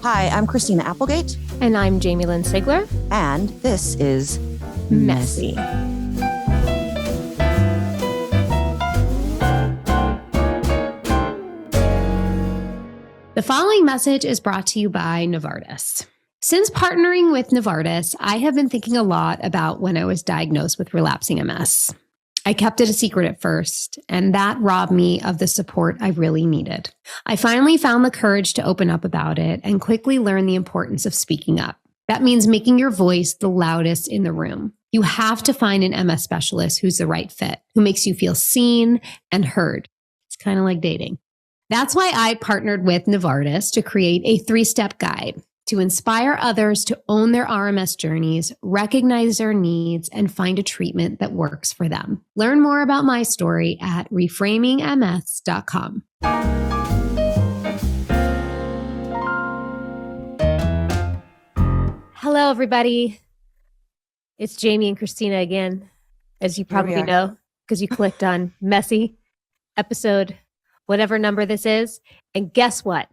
Hi, I'm Christina Applegate. And I'm Jamie-Lynn Sigler. And this is Messy. The following message is brought to you by Novartis. Since partnering with Novartis, I have been thinking a lot about when I was diagnosed with relapsing MS. I kept it a secret at first, and that robbed me of the support I really needed. I finally found the courage to open up about it and quickly learned the importance of speaking up. That means making your voice the loudest in the room. You have to find an MS specialist who's the right fit, who makes you feel seen and heard. It's kind of like dating. That's why I partnered with Novartis to create a 3-step guide to inspire others to own their RMS journeys, recognize their needs, and find a treatment that works for them. Learn more about my story at reframingms.com. Hello, everybody. It's Jamie and Christina again, as you probably know, because you clicked on Messy episode, whatever number this is. And guess what?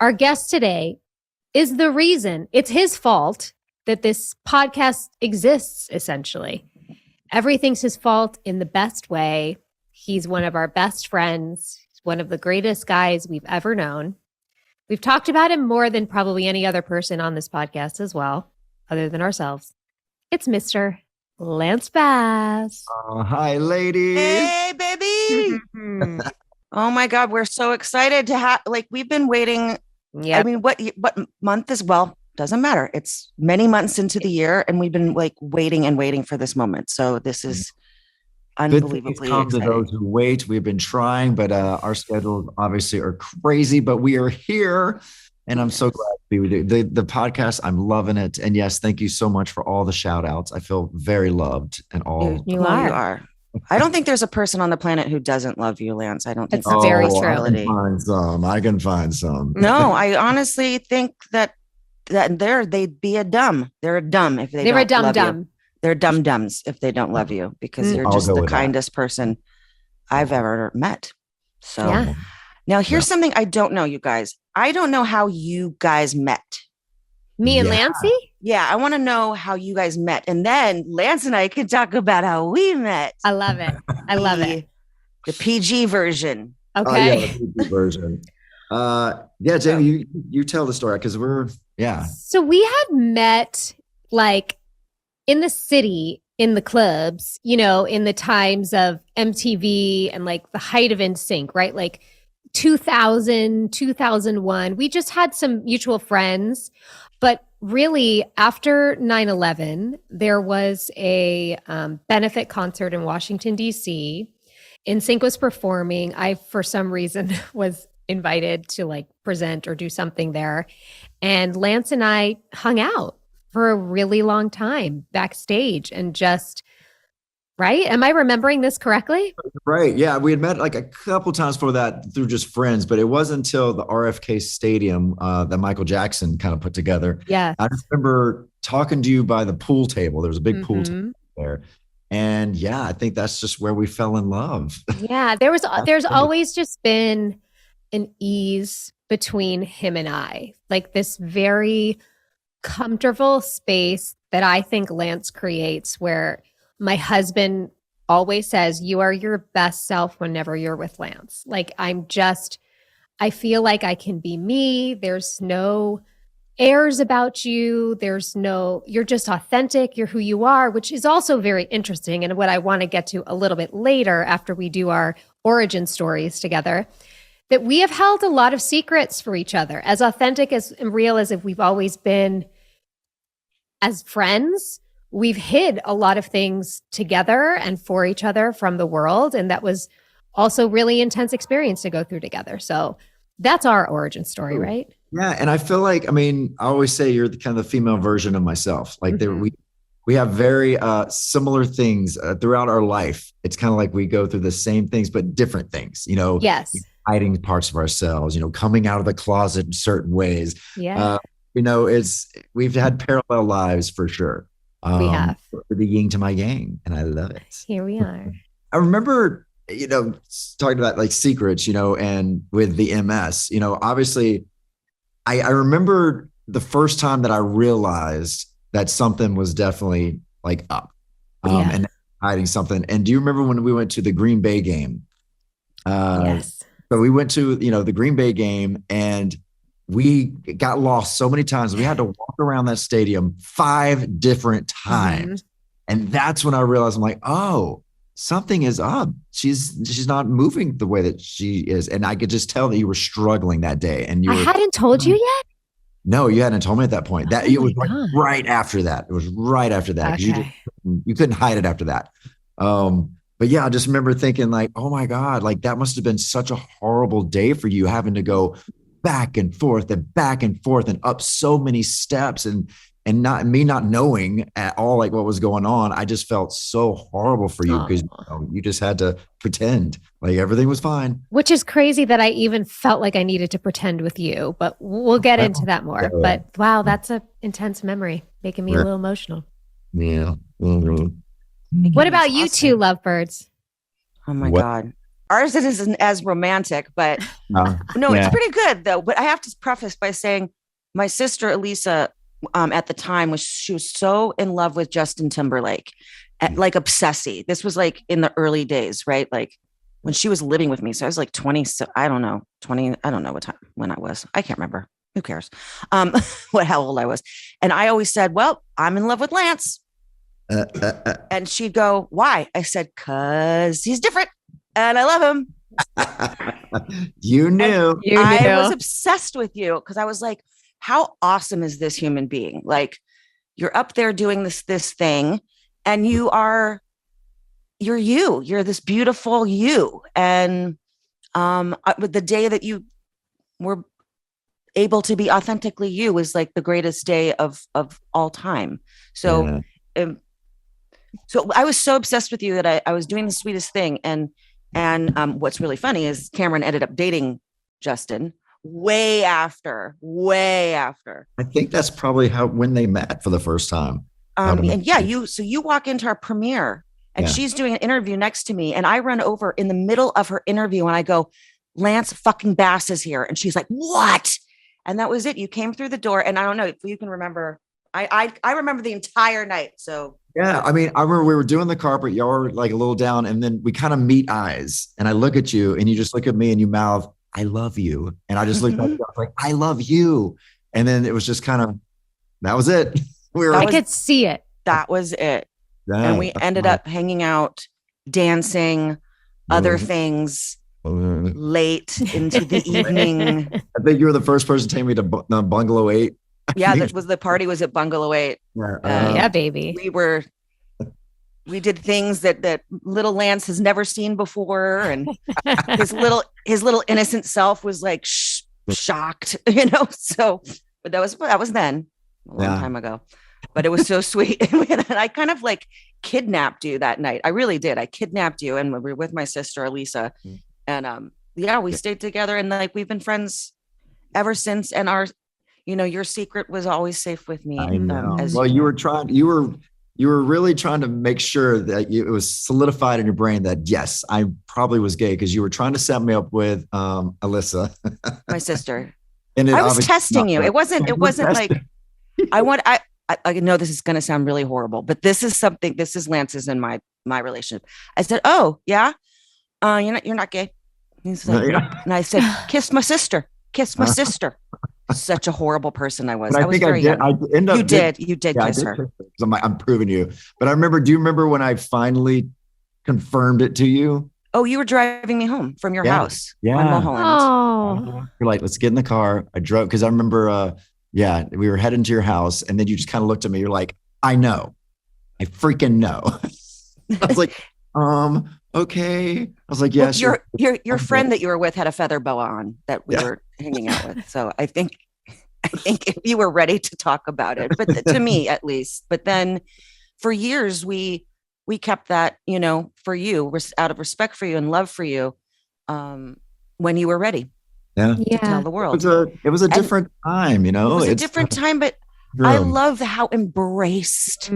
Our guest today is the reason, it's his fault that this podcast exists, essentially. Everything's his fault in the best way. He's one of our best friends. He's one of the greatest guys we've ever known. We've talked about him more than probably any other person on this podcast as well, other than ourselves. It's Mr. Lance Bass. Hi, ladies. Hey, baby. Oh my God, we're so excited to have, we've been waiting. Yeah. I mean, what month is, doesn't matter. It's many months into the year and we've been waiting and waiting for this moment. So this is unbelievably exciting. To those who wait, we've been trying, but our schedules obviously are crazy, but we are here and I'm so glad to be with you. The podcast, I'm loving it. And yes, thank you so much for all the shout outs. I feel very loved and all. You are. I don't think there's a person on the planet who doesn't love you, Lance. I don't think that's very true. I can find some. No, I honestly think that they'd be a dumb. They're a dumb if they don't love you. They're dumb-dumbs if they don't love you because you're just the kindest person I've ever met. So now here's something I don't know, you guys. I don't know how you guys met. Me and Lancey? Yeah, I want to know how you guys met. And then Lance and I can talk about how we met. I love it. I love it. The PG version. Okay. The PG version. Jamie, you tell the story because So we had met in the city, in the clubs, in the times of MTV and the height of NSYNC, right? 2000, 2001. We just had some mutual friends. But really, after 9/11, there was a benefit concert in Washington, D.C. NSYNC was performing. I, for some reason, was invited to present or do something there. And Lance and I hung out for a really long time backstage and just... Right? Am I remembering this correctly? Right. Yeah. We had met a couple times before that through just friends, but it wasn't until the RFK Stadium that Michael Jackson kind of put together. Yeah. I remember talking to you by the pool table. There was a big pool table there. And I think that's just where we fell in love. Yeah. There's always just been an ease between him and I, this very comfortable space that I think Lance creates where my husband always says, you are your best self whenever you're with Lance. I feel like I can be me. There's no airs about you. You're just authentic. You're who you are, which is also very interesting. And what I want to get to a little bit later after we do our origin stories together, that we have held a lot of secrets for each other, as authentic and real as if we've always been as friends. We've hid a lot of things together and for each other from the world. And that was also really intense experience to go through together. So that's our origin story, right? Yeah. And I feel I always say you're the kind of the female version of myself. We have very similar things throughout our life. It's kind of we go through the same things, but different things, Yes. Hiding parts of ourselves, coming out of the closet in certain ways. Yeah. We've had parallel lives for sure. We have. The yin to my yang, and I love it. Here we are. I remember, talking about secrets, and with the MS, obviously I remember the first time that I realized that something was definitely like up, and hiding something. And do you remember when we went to the Green Bay game? Yes. So we went to, the Green Bay game, and we got lost so many times. We had to walk around that stadium 5 different times. And that's when I realized, I'm like, oh, something is up. She's not moving the way that she is. And I could just tell that you were struggling that day. And I hadn't told you yet? No, you hadn't told me at that point. That it was like right after that. It was right after that. Okay. You couldn't hide it after that. But yeah, I just remember thinking like, oh my God, like that must have been such a horrible day for you, having to go back and forth and up so many steps, and not knowing at all like what was going on. I just felt so horrible for you because you just had to pretend like everything was fine. Which is crazy that I even felt like I needed to pretend with you, but we'll get into that more. But wow, that's an intense memory, making me a little emotional. Yeah. What about you two lovebirds? Oh my God. Ours isn't as romantic, but no, it's pretty good though. But I have to preface by saying my sister Elisa, at the time she was so in love with Justin Timberlake, like obsessive. This was like in the early days, right? Like when she was living with me. So I was like 20. So I don't know, 20. I don't know what time when I was. I can't remember. Who cares? How old I was. And I always said, well, I'm in love with Lance. And she'd go, why? I said, cause he's different and I love him. You knew. I was obsessed with you because I was like, how awesome is this human being? Like you're up there doing this thing and you're this beautiful you. And the day that you were able to be authentically you was like the greatest day of all time. So, so I was so obsessed with you that I was doing the sweetest thing. And what's really funny is Cameron ended up dating Justin way after. I think that's probably when they met for the first time. You walk into our premiere and she's doing an interview next to me, and I run over in the middle of her interview and I go, Lance fucking Bass is here. And she's like, what? And that was it. You came through the door, and I don't know if you can remember. I remember the entire night. So yeah, I mean, I remember we were doing the carpet, y'all were like a little down, and then we kind of meet eyes, and I look at you and you just look at me and you mouth, I love you. And I just looked at you, I was like, I love you. And then it was just kind of, that was it. I could see it. That was it. Yeah, and we ended up hanging out, dancing, other things late into the evening. I think you were the first person to take me to Bungalow 8. Yeah, the party was at Bungalow 8. Yeah, baby. We did things that little Lance has never seen before, and his little innocent self was like shocked, So, but that was then a long time ago. But it was so sweet, and I kind of like kidnapped you that night. I really did. I kidnapped you, and we were with my sister Elisa, and we stayed together, and like we've been friends ever since. And your secret was always safe with me. I know. You were really trying to make sure that it was solidified in your brain that, yes, I probably was gay, because you were trying to set me up with Alyssa, my sister. And I was testing you. It wasn't like I know this is going to sound really horrible, but this is Lance's and my relationship. I said, oh yeah. You're not gay. He's like, and I said, kiss my sister. Such a horrible person I was. But I think I did. You did kiss her. I'm proving you. But do you remember when I finally confirmed it to you? Oh, you were driving me home from your house. Yeah. On Mulholland. You're like, let's get in the car. I drove, because I remember, we were heading to your house, and then you just kind of looked at me. You're like, I know. I freaking know. I was like, okay. I was like, yes. Well, your friend that you were with had a feather boa on that we were hanging out with. So I think if you were ready to talk about it, but to me at least. But then for years we kept that, for you, out of respect for you and love for you, when you were ready. To tell the world. It was a different time, It was a different time, but I love how embraced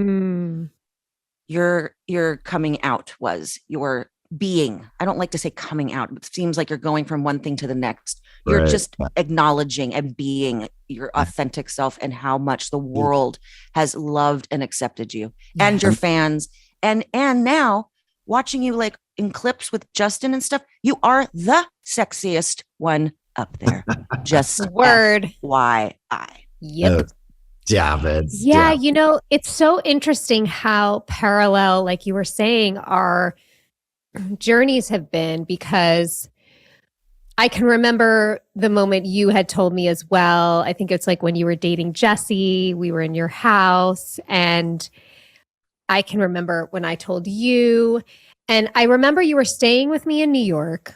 your coming out was. Your being. I don't like to say coming out. It seems like you're going from one thing to the next. You're just acknowledging and being your authentic self and how much the world has loved and accepted you and your fans. And now watching you like in clips with Justin and stuff, you are the sexiest one up there. Just word. FYI. Yep. Yeah, you know, it's so interesting how parallel, like you were saying, our journeys have been, because I can remember the moment you had told me as well. I think it's like when you were dating Jesse, we were in your house, and I can remember when I told you, and I remember you were staying with me in New York.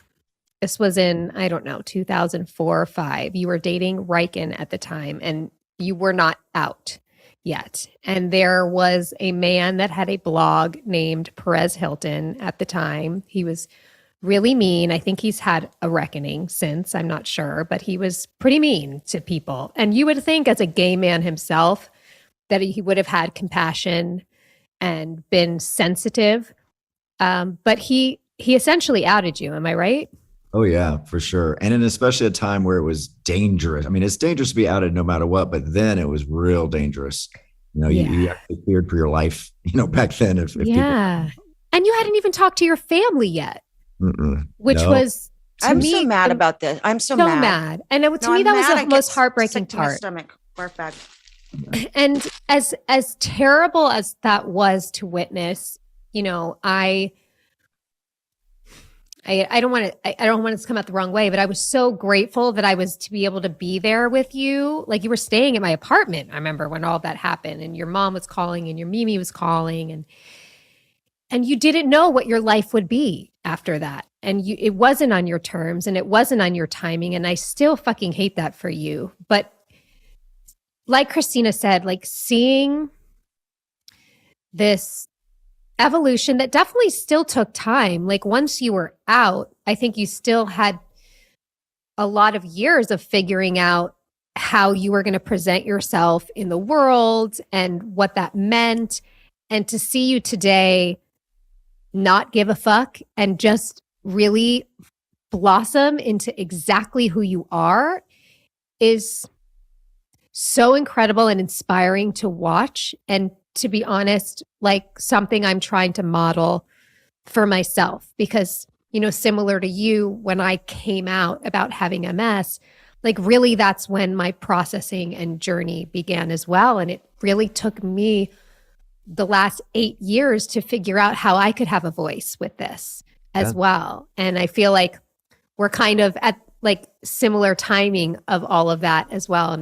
This was in, I don't know, 2004 or 5. You were dating Riken at the time, and you were not out yet. And there was a man that had a blog named Perez Hilton at the time. He was really mean. I think he's had a reckoning since, I'm not sure, but he was pretty mean to people. And you would think as a gay man himself that he would have had compassion and been sensitive. But he essentially outed you. Am I right? Oh yeah, for sure. And in especially a time where it was dangerous. I mean, it's dangerous to be outed no matter what, but then it was real dangerous. You know, you actually feared for your life, you know, back then. If people... And you hadn't even talked to your family yet, which was, I'm so mad about this. I'm so mad. And to me, that was the most heartbreaking part. Stomach, barf bag. And as terrible as that was to witness, you know, I don't want it to come out the wrong way, but I was so grateful that I was to be able to be there with you. Like, you were staying at my apartment, I remember, when all that happened, and your mom was calling and your Mimi was calling, and you didn't know what your life would be after that. And it wasn't on your terms and it wasn't on your timing. And I still fucking hate that for you. But like Christina said, like, seeing this evolution that definitely still took time. Like, once you were out, I think you still had a lot of years of figuring out how you were going to present yourself in the world and what that meant. And to see you today not give a fuck and just really blossom into exactly who you are is so incredible and inspiring to watch. And to be honest, like, something I'm trying to model for myself, because, you know, similar to you, when I came out about having MS, like, really that's when my processing and journey began as well. And it really took me the last 8 years to figure out how I could have a voice with this as well. And I feel like we're kind of at like similar timing of all of that as well. And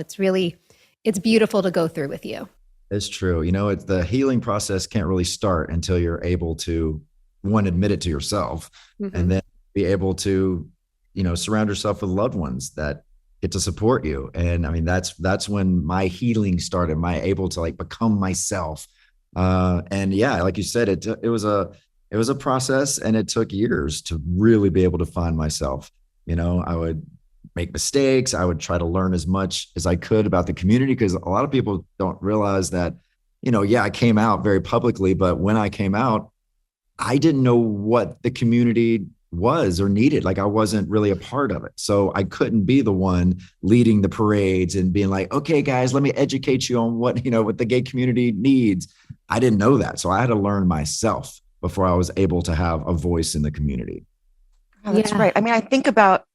it's beautiful to go through with you. It's true. You know, it's the healing process can't really start until you're able to, one, admit it to yourself, and then be able to, you know, surround yourself with loved ones that get to support you. And I mean, that's when my healing started, my able to like become myself. And yeah, like you said, it was a process, and it took years to really be able to find myself. You know, I would make mistakes. I would try to learn as much as I could about the community, because a lot of people don't realize that, you know, I came out very publicly, but when I came out, I didn't know what the community was or needed. Like, I wasn't really a part of it. So I couldn't be the one leading the parades and being like, okay, guys, let me educate you on what the gay community needs. I didn't know that. So I had to learn myself before I was able to have a voice in the community. Oh, that's right. I mean, I think about,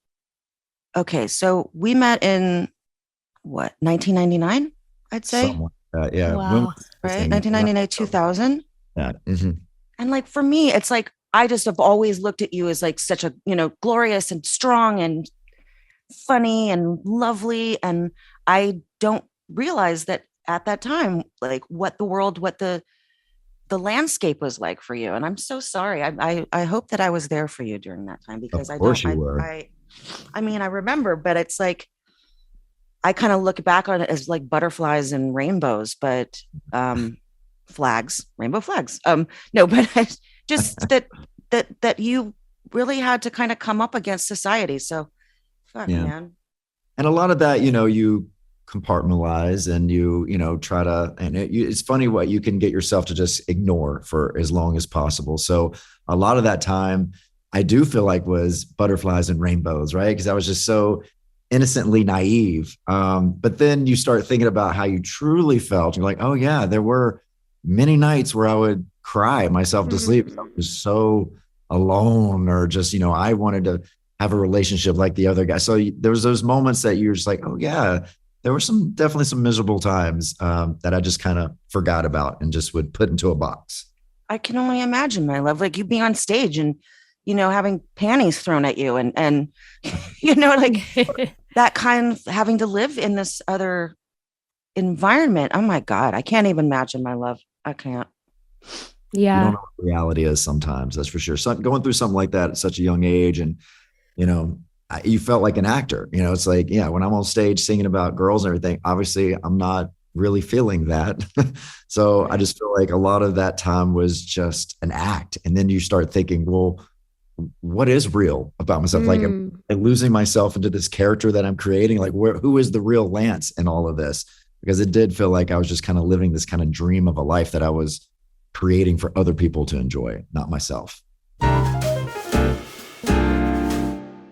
okay, so we met in what, 1999, I'd say? Yeah. Wow. Right? 1999, 2000. Yeah. And like, for me, it's like, I just have always looked at you as like such a, you know, glorious and strong and funny and lovely. And I don't realize that at that time, like, what the landscape was like for you. And I'm so sorry. I hope that I was there for you during that time, because of course you were. I mean, I remember, but it's like, I kind of look back on it as like butterflies and rainbows, but rainbow flags. No, but just that you really had to kind of come up against society. So, fuck, man. And a lot of that, you know, you compartmentalize and you try to, and it's funny what you can get yourself to just ignore for as long as possible. So a lot of that time I do feel like was butterflies and rainbows, right? Because I was just so innocently naive. But then you start thinking about how you truly felt. You're like, oh yeah, there were many nights where I would cry myself to sleep. I was so alone, or just, I wanted to have a relationship like the other guy. So there was those moments that you're just like, oh yeah, there were definitely some miserable times that I just kind of forgot about and just would put into a box. I can only imagine, my love, like you being on stage and, having panties thrown at you and like that kind of having to live in this other environment. Oh my God. I can't even imagine, my love. I can't. Yeah. You don't know what reality is sometimes, that's for sure. So going through something like that at such a young age, and, you felt like an actor, it's like, yeah, when I'm on stage singing about girls and everything, obviously I'm not really feeling that. So I just feel like a lot of that time was just an act. And then you start thinking, well, what is real about myself? Like, am I losing myself into this character that I'm creating? Like, who is the real Lance in all of this? Because it did feel like I was just kind of living this kind of dream of a life that I was creating for other people to enjoy, not myself.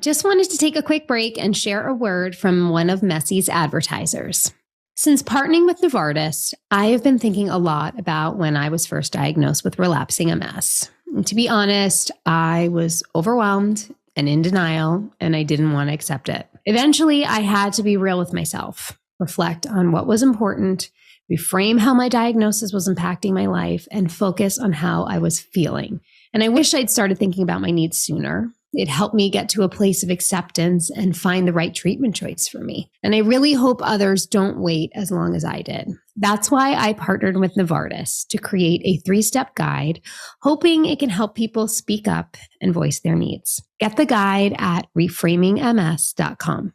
Just wanted to take a quick break and share a word from one of Messy's advertisers. Since partnering with Novartis, I have been thinking a lot about when I was first diagnosed with relapsing MS. And to be honest, I was overwhelmed and in denial, and I didn't want to accept it. Eventually, I had to be real with myself, reflect on what was important, reframe how my diagnosis was impacting my life, and focus on how I was feeling. And I wish I'd started thinking about my needs sooner. It helped me get to a place of acceptance and find the right treatment choice for me. And I really hope others don't wait as long as I did. That's why I partnered with Novartis to create a 3-step guide, hoping it can help people speak up and voice their needs. Get the guide at reframingms.com.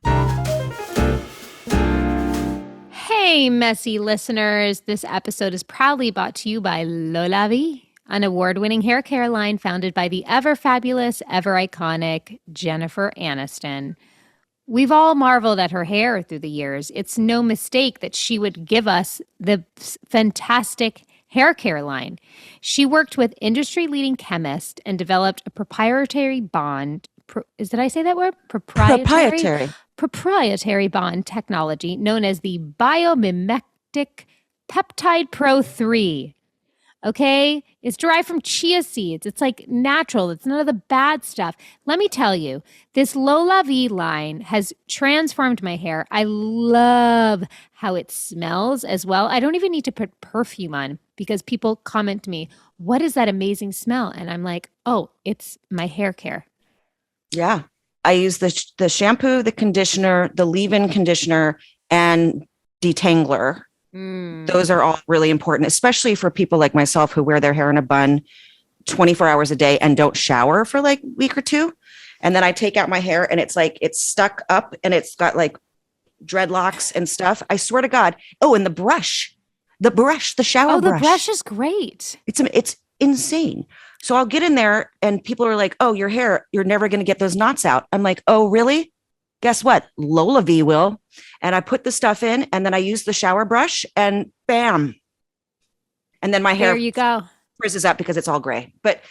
Hey, messy listeners. This episode is proudly brought to you by LolaVie, an award-winning hair care line founded by the ever-fabulous, ever-iconic Jennifer Aniston. We've all marveled at her hair through the years. It's no mistake that she would give us the fantastic hair care line. She worked with industry-leading chemists and developed a proprietary bond. Did I say that word? Proprietary bond technology known as the Biomimetic Peptide Pro 3. Okay? It's derived from chia seeds. It's like natural. It's none of the bad stuff. Let me tell you, this LolaVie line has transformed my hair. I love how it smells as well. I don't even need to put perfume on because people comment to me, what is that amazing smell? And I'm like, oh, it's my hair care. Yeah. I use the shampoo, the conditioner, the leave-in conditioner, and detangler. Those are all really important, especially for people like myself who wear their hair in a bun 24 hours a day and don't shower for like a week or two. And then I take out my hair and it's like, it's stuck up and it's got like dreadlocks and stuff. I swear to God. Oh, and the shower brush. Oh, the brush is great. It's insane. So I'll get in there and people are like, oh, your hair, you're never going to get those knots out. I'm like, oh, really? Guess what? LolaVie will. And I put the stuff in and then I use the shower brush and bam. And then my hair there you go. frizzes up because it's all gray. But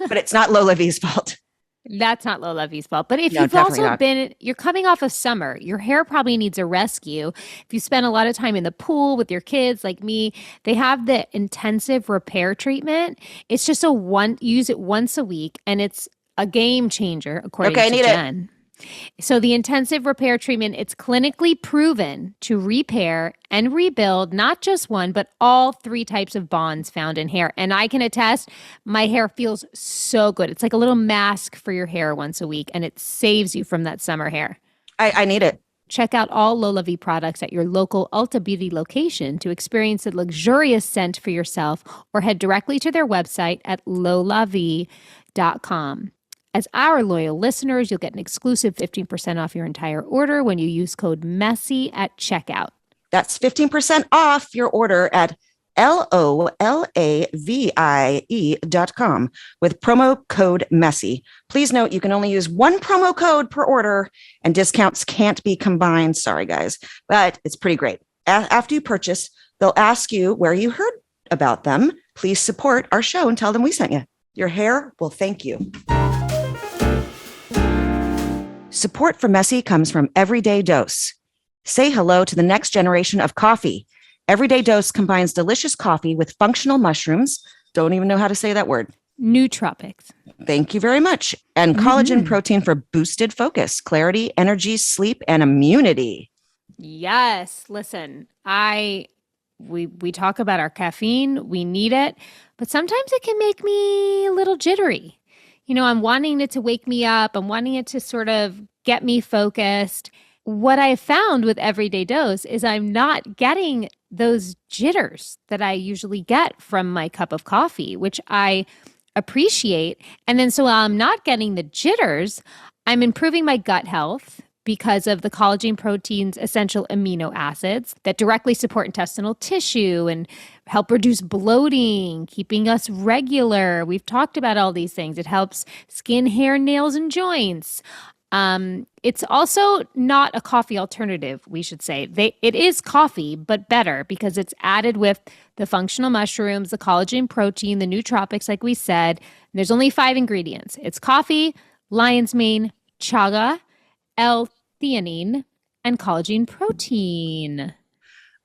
it's not LolaVie's fault. That's not LolaVie's fault. But if you've also you're coming off of summer, your hair probably needs a rescue. If you spend a lot of time in the pool with your kids like me, they have the intensive repair treatment. It's just use it once a week and it's a game changer according to Jen. So the intensive repair treatment, it's clinically proven to repair and rebuild not just one, but all 3 types of bonds found in hair. And I can attest, my hair feels so good. It's like a little mask for your hair once a week, and it saves you from that summer hair. I need it. Check out all LolaVie products at your local Ulta Beauty location to experience the luxurious scent for yourself, or head directly to their website at lolavie.com. As our loyal listeners, you'll get an exclusive 15% off your entire order when you use code MESSY at checkout. That's 15% off your order at LOLAVIE.com with promo code MESSY. Please note you can only use one promo code per order and discounts can't be combined. Sorry, guys, but it's pretty great. After you purchase, they'll ask you where you heard about them. Please support our show and tell them we sent you. Your hair will thank you. Support for Messy comes from Everyday Dose. Say hello to the next generation of coffee. Everyday Dose combines delicious coffee with functional mushrooms. Don't even know how to say that word. Nootropics. Thank you very much. And collagen protein for boosted focus, clarity, energy, sleep, and immunity. Yes. Listen, we talk about our caffeine. We need it, but sometimes it can make me a little jittery. I'm wanting it to wake me up. I'm wanting it to sort of get me focused. What I found with Everyday Dose is I'm not getting those jitters that I usually get from my cup of coffee, which I appreciate. And then so while I'm not getting the jitters, I'm improving my gut health because of the collagen protein's essential amino acids that directly support intestinal tissue and help reduce bloating, keeping us regular. We've talked about all these things. It helps skin, hair, nails, and joints. It's also not a coffee alternative, we should say. It is coffee, but better because it's added with the functional mushrooms, the collagen protein, the nootropics, like we said. And there's only 5 ingredients. It's coffee, lion's mane, chaga, L-theanine, and collagen protein.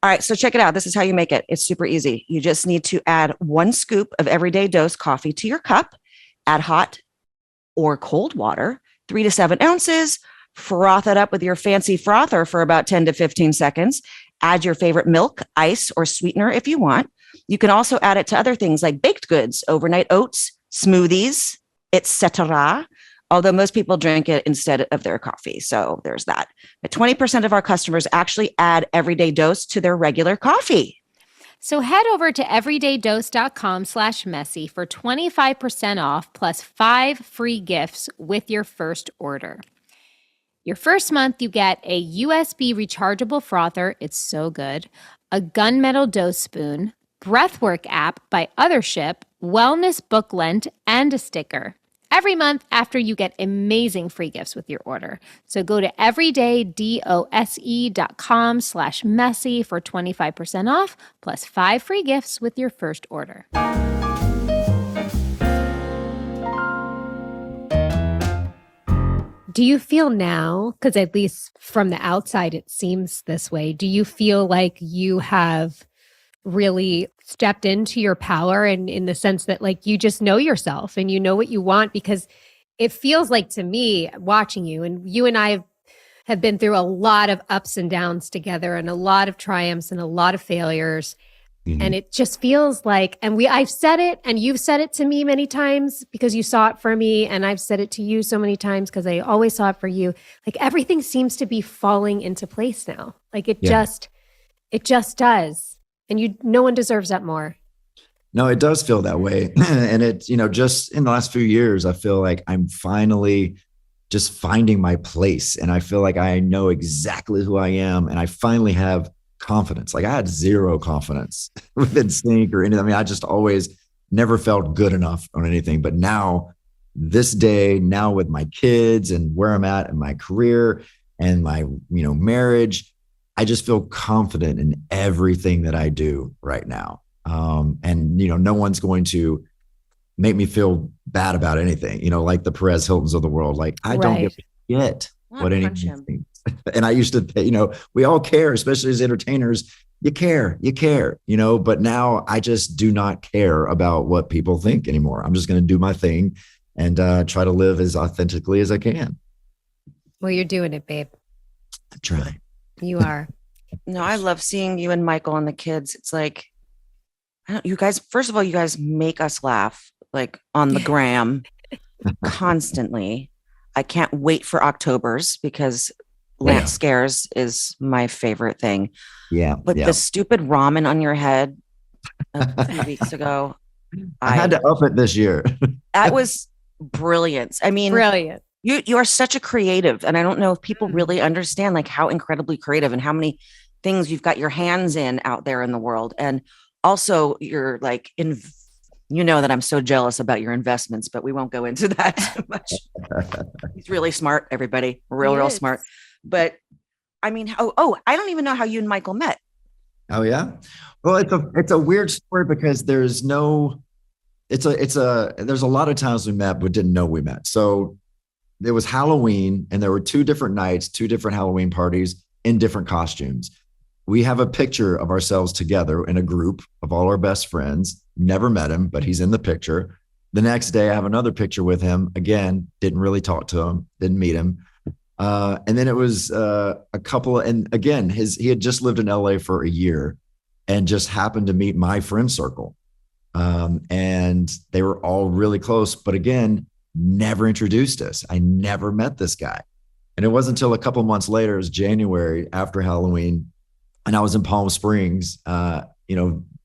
All right, so check it out. This is how you make it. It's super easy. You just need to add 1 scoop of Everyday Dose coffee to your cup, add hot or cold water, 3 to 7 ounces, froth it up with your fancy frother for about 10 to 15 seconds. Add your favorite milk, ice, or sweetener if you want. You can also add it to other things like baked goods, overnight oats, smoothies, etc. Although most people drink it instead of their coffee. So there's that. But 20% of our customers actually add Everyday Dose to their regular coffee. So head over to everydaydose.com/messy for 25% off plus 5 free gifts with your first order. Your first month, you get a USB rechargeable frother. It's so good. A gunmetal dose spoon, Breathwork app by Othership, wellness book lent, and a sticker. Every month after you get amazing free gifts with your order. So go to everydaydose.com/messy for 25% off plus 5 free gifts with your first order. Do you feel now, because at least from the outside it seems this way, do you feel like you have really stepped into your power and in the sense that like you just know yourself and you know what you want? Because it feels like to me watching you, and you and I have been through a lot of ups and downs together and a lot of triumphs and a lot of failures. Mm-hmm. And it just feels like, and I've said it and you've said it to me many times because you saw it for me, and I've said it to you so many times because I always saw it for you. Like everything seems to be falling into place now. Like it just does. And no one deserves that more. No, it does feel that way. And it's, just in the last few years, I feel like I'm finally just finding my place. And I feel like I know exactly who I am. And I finally have confidence. Like I had zero confidence with NSYNC or anything. I mean, I just always never felt good enough on anything. But now, this day, now with my kids and where I'm at in my career and my, marriage, I just feel confident in everything that I do right now. And, no one's going to make me feel bad about anything, like the Perez Hiltons of the world. Like I don't give a shit what anyone thinks. And I used to, we all care, especially as entertainers. You care, but now I just do not care about what people think anymore. I'm just going to do my thing and try to live as authentically as I can. Well, you're doing it, babe. I try. You are. No, I love seeing you and Michael and the kids. It's like, you guys, first of all, you guys make us laugh like on the gram constantly. I can't wait for October's because Lance Scares is my favorite thing. Yeah. But the stupid ramen on your head a few weeks ago. I had to up it this year. That was brilliant. I mean, brilliant. You are such a creative, and I don't know if people really understand like how incredibly creative and how many things you've got your hands in out there in the world. And also you're like, that I'm so jealous about your investments, but we won't go into that too much. He's really smart, everybody. Real smart. But I mean, I don't even know how you and Michael met. Oh yeah. Well, it's a weird story because there's no there's a lot of times we met, but didn't know we met. So it was Halloween and there were 2 different nights, 2 different Halloween parties in different costumes. We have a picture of ourselves together in a group of all our best friends. Never met him, but he's in the picture. The next day I have another picture with him. Again, didn't really talk to him, didn't meet him. And then it was a couple, and again, he had just lived in LA for a year and just happened to meet my friend circle. And they were all really close, but again, never introduced us. I never met this guy. And it wasn't until a couple months later, it was January after Halloween, and I was in Palm Springs,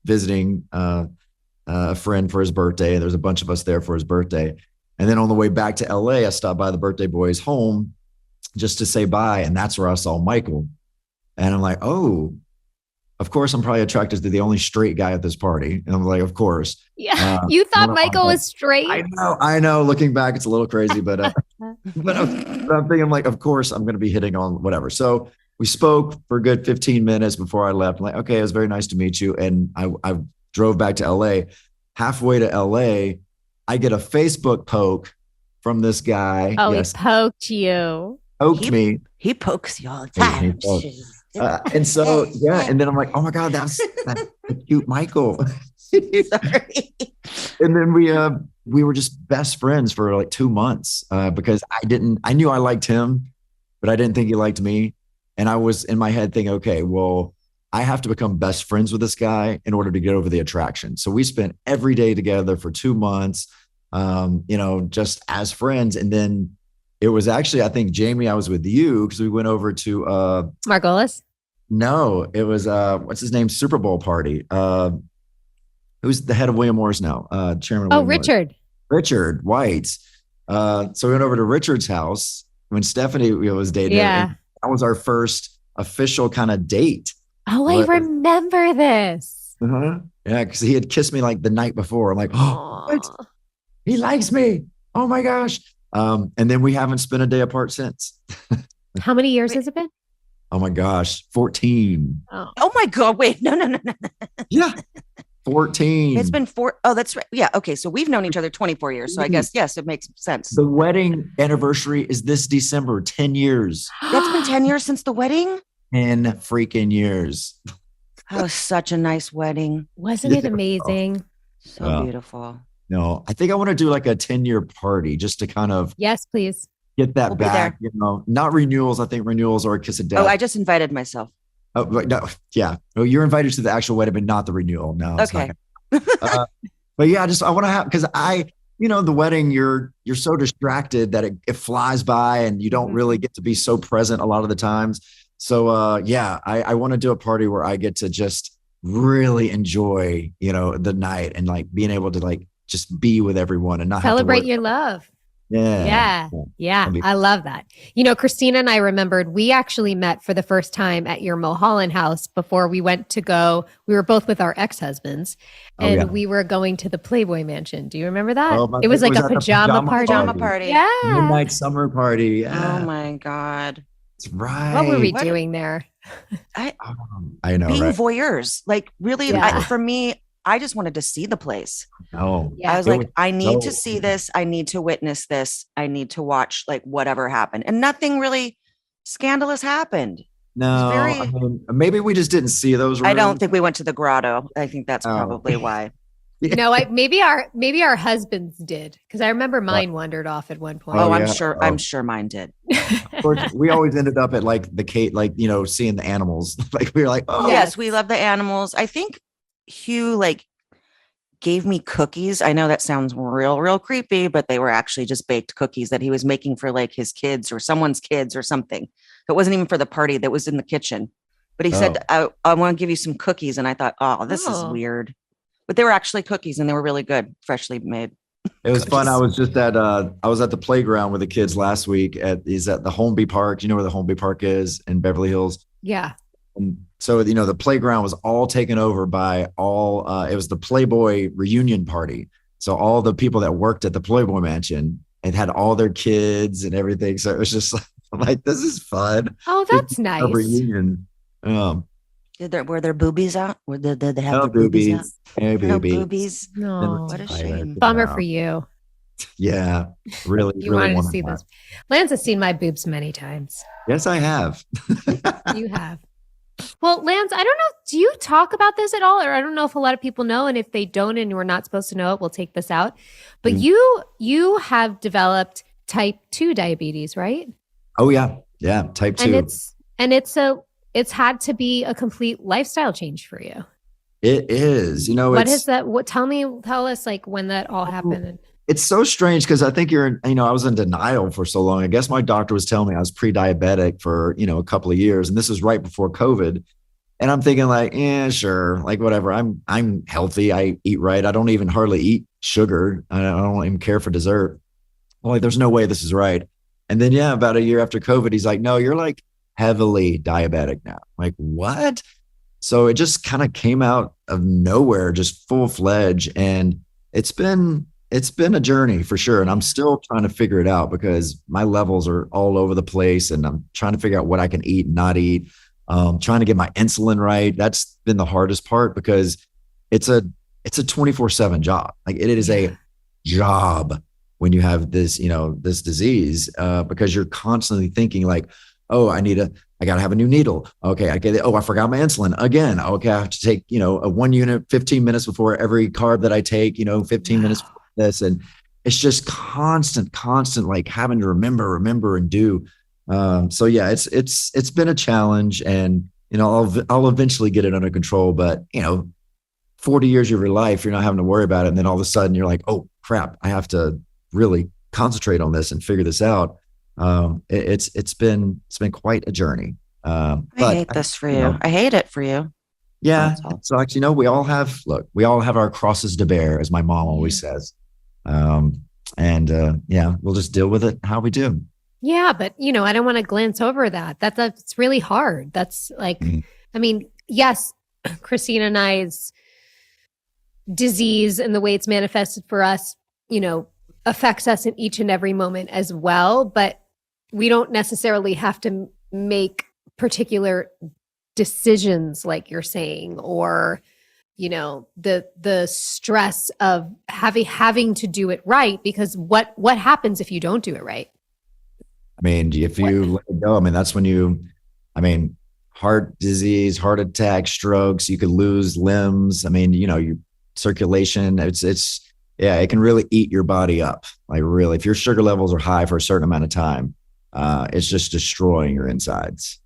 visiting a friend for his birthday. And there was a bunch of us there for his birthday. And then on the way back to LA, I stopped by the birthday boy's home just to say bye. And that's where I saw Michael. And I'm like, oh, of course, I'm probably attracted to the only straight guy at this party. And I'm like, of course. Yeah. You thought Michael was straight? I know. Looking back, it's a little crazy, but I'm thinking like, of course, I'm going to be hitting on whatever. So we spoke for a good 15 minutes before I left. I'm like, okay, it was very nice to meet you. And I drove back to LA. Halfway to LA, I get a Facebook poke from this guy. Oh, yes. He poked you. Poked me. He pokes you all the time. And so, yeah. And then I'm like, oh my God, that's cute Michael. Sorry. And then we were just best friends for like 2 months because I knew I liked him, but I didn't think he liked me. And I was in my head thinking, okay, well, I have to become best friends with this guy in order to get over the attraction. So we spent every day together for 2 months, just as friends. And then it was actually, I think, Jamie, I was with you because we went over to Margolis. No, it was what's his name? Super Bowl party. Who's the head of William Morris now? Chairman. Oh, Richard. Richard White. So we went over to Richard's house when Stephanie was dating. Yeah. That was our first official kind of date. Oh, I remember this. Uh-huh. Yeah, because he had kissed me like the night before. I'm like, oh, what? He likes me. Oh my gosh. And then we haven't spent a day apart since. How many years has it been? Oh my gosh, 14. Oh my God, wait, no. Yeah, 14. It's been 4. Oh, that's right. Yeah, okay, so we've known each other 24 years. So I guess, yes, it makes sense. The wedding anniversary is this December, 10 years. That's been 10 years since the wedding? 10 freaking years. That was such a nice wedding. Wasn't it amazing? So beautiful. No, I think I want to do like a 10-year party just to kind of. Yes, please. Get that back, not renewals. I think renewals are a kiss of death. Oh, I just invited myself. Oh, no. Yeah. Oh, you're invited to the actual wedding, but not the renewal. No. Okay. But yeah, I want to have, because the wedding, you're so distracted that it flies by and you don't really get to be so present a lot of the times. So I want to do a party where I get to just really enjoy, the night and like being able to like just be with everyone and not celebrate your love. Yeah. I love that. Christina and I remembered we actually met for the first time at your Mulholland house before we went to go. We were both with our ex-husbands and we were going to the Playboy Mansion. Do you remember that? It was like a pajama party. Yeah. Midnight summer party. Yeah. Oh my God. That's right. What were we doing there? I know. Being right? voyeurs. Like really, for me, I just wanted to see the place. Oh, yeah. I was like, I need to see this. I need to witness this. I need to watch like whatever happened. And nothing really scandalous happened. No, maybe we just didn't see those rooms. I don't think we went to the grotto. I think that's probably why. No, maybe our husbands did, because I remember mine wandered off at one point. I'm sure mine did. Of course, we always ended up at like the Kate, like seeing the animals. Like we were like, oh yes, we love the animals. I think Hugh gave me cookies. I know that sounds real creepy, but they were actually just baked cookies that he was making for like his kids or someone's kids or something. It wasn't even for the party. That was in the kitchen. But he said, I want to give you some cookies. And I thought, this is weird. But they were actually cookies and they were really good, freshly made. It was fun. I was just at the playground with the kids last week at the Holmby Park. You know where the Holmby Park is in Beverly Hills? Yeah. And so, the playground was all taken over by it was the Playboy reunion party. So all the people that worked at the Playboy Mansion and had all their kids and everything. So it was just like, this is fun. Oh, that's nice. A reunion. Were their boobies out? Did they have No their boobies out? No boobies. No, what a shame. Bummer for you. Yeah, really. You really wanted to see this. Lance has seen my boobs many times. Yes, I have. You have. Well, Lance, I don't know. Do you talk about this at all? Or I don't know if a lot of people know. And if they don't and we're not supposed to know it, we'll take this out. But you have developed type 2 diabetes, right? Oh, yeah. Yeah. Type 2. And it's had to be a complete lifestyle change for you. It is. What is that? Tell us like when that all happened. It's so strange because I think I was in denial for so long. I guess my doctor was telling me I was pre-diabetic for, a couple of years. And this is right before COVID. And I'm thinking like, sure. Like whatever. I'm healthy. I eat right. I don't even hardly eat sugar. I don't even care for dessert. I'm like, there's no way this is right. And then, about a year after COVID, he's like, no, you're like heavily diabetic now. I'm like, what? So it just kind of came out of nowhere, just full fledged. And it's been a journey for sure. And I'm still trying to figure it out because my levels are all over the place and I'm trying to figure out what I can eat and not eat. Trying to get my insulin right. That's been the hardest part because it's a 24/7 job. Like it is a job when you have this, this disease, because you're constantly thinking like, oh, I got to have a new needle. Okay. I forgot my insulin again. Okay. I have to take, a 1 unit, 15 minutes before every carb that I take, 15 minutes before this. And it's just constant, like having to remember and do. It's been a challenge and, I'll eventually get it under control, but 40 years of your life, you're not having to worry about it. And then all of a sudden you're like, oh crap, I have to really concentrate on this and figure this out. It's been quite a journey. I hate this for you. I hate it for you. Yeah. So actually, we all have our crosses to bear, as my mom always says. We'll just deal with it how we do. Yeah. But I don't want to glance over that. That's really hard. That's like, I mean, yes, Christina and I's disease and the way it's manifested for us, affects us in each and every moment as well. But we don't necessarily have to make particular decisions like you're saying, or, the stress of having to do it right, because what happens if you don't do it right? I mean, if you let it go, that's when heart disease, heart attack, strokes, you could lose limbs. Your circulation, it can really eat your body up. Like really, if your sugar levels are high for a certain amount of time, it's just destroying your insides.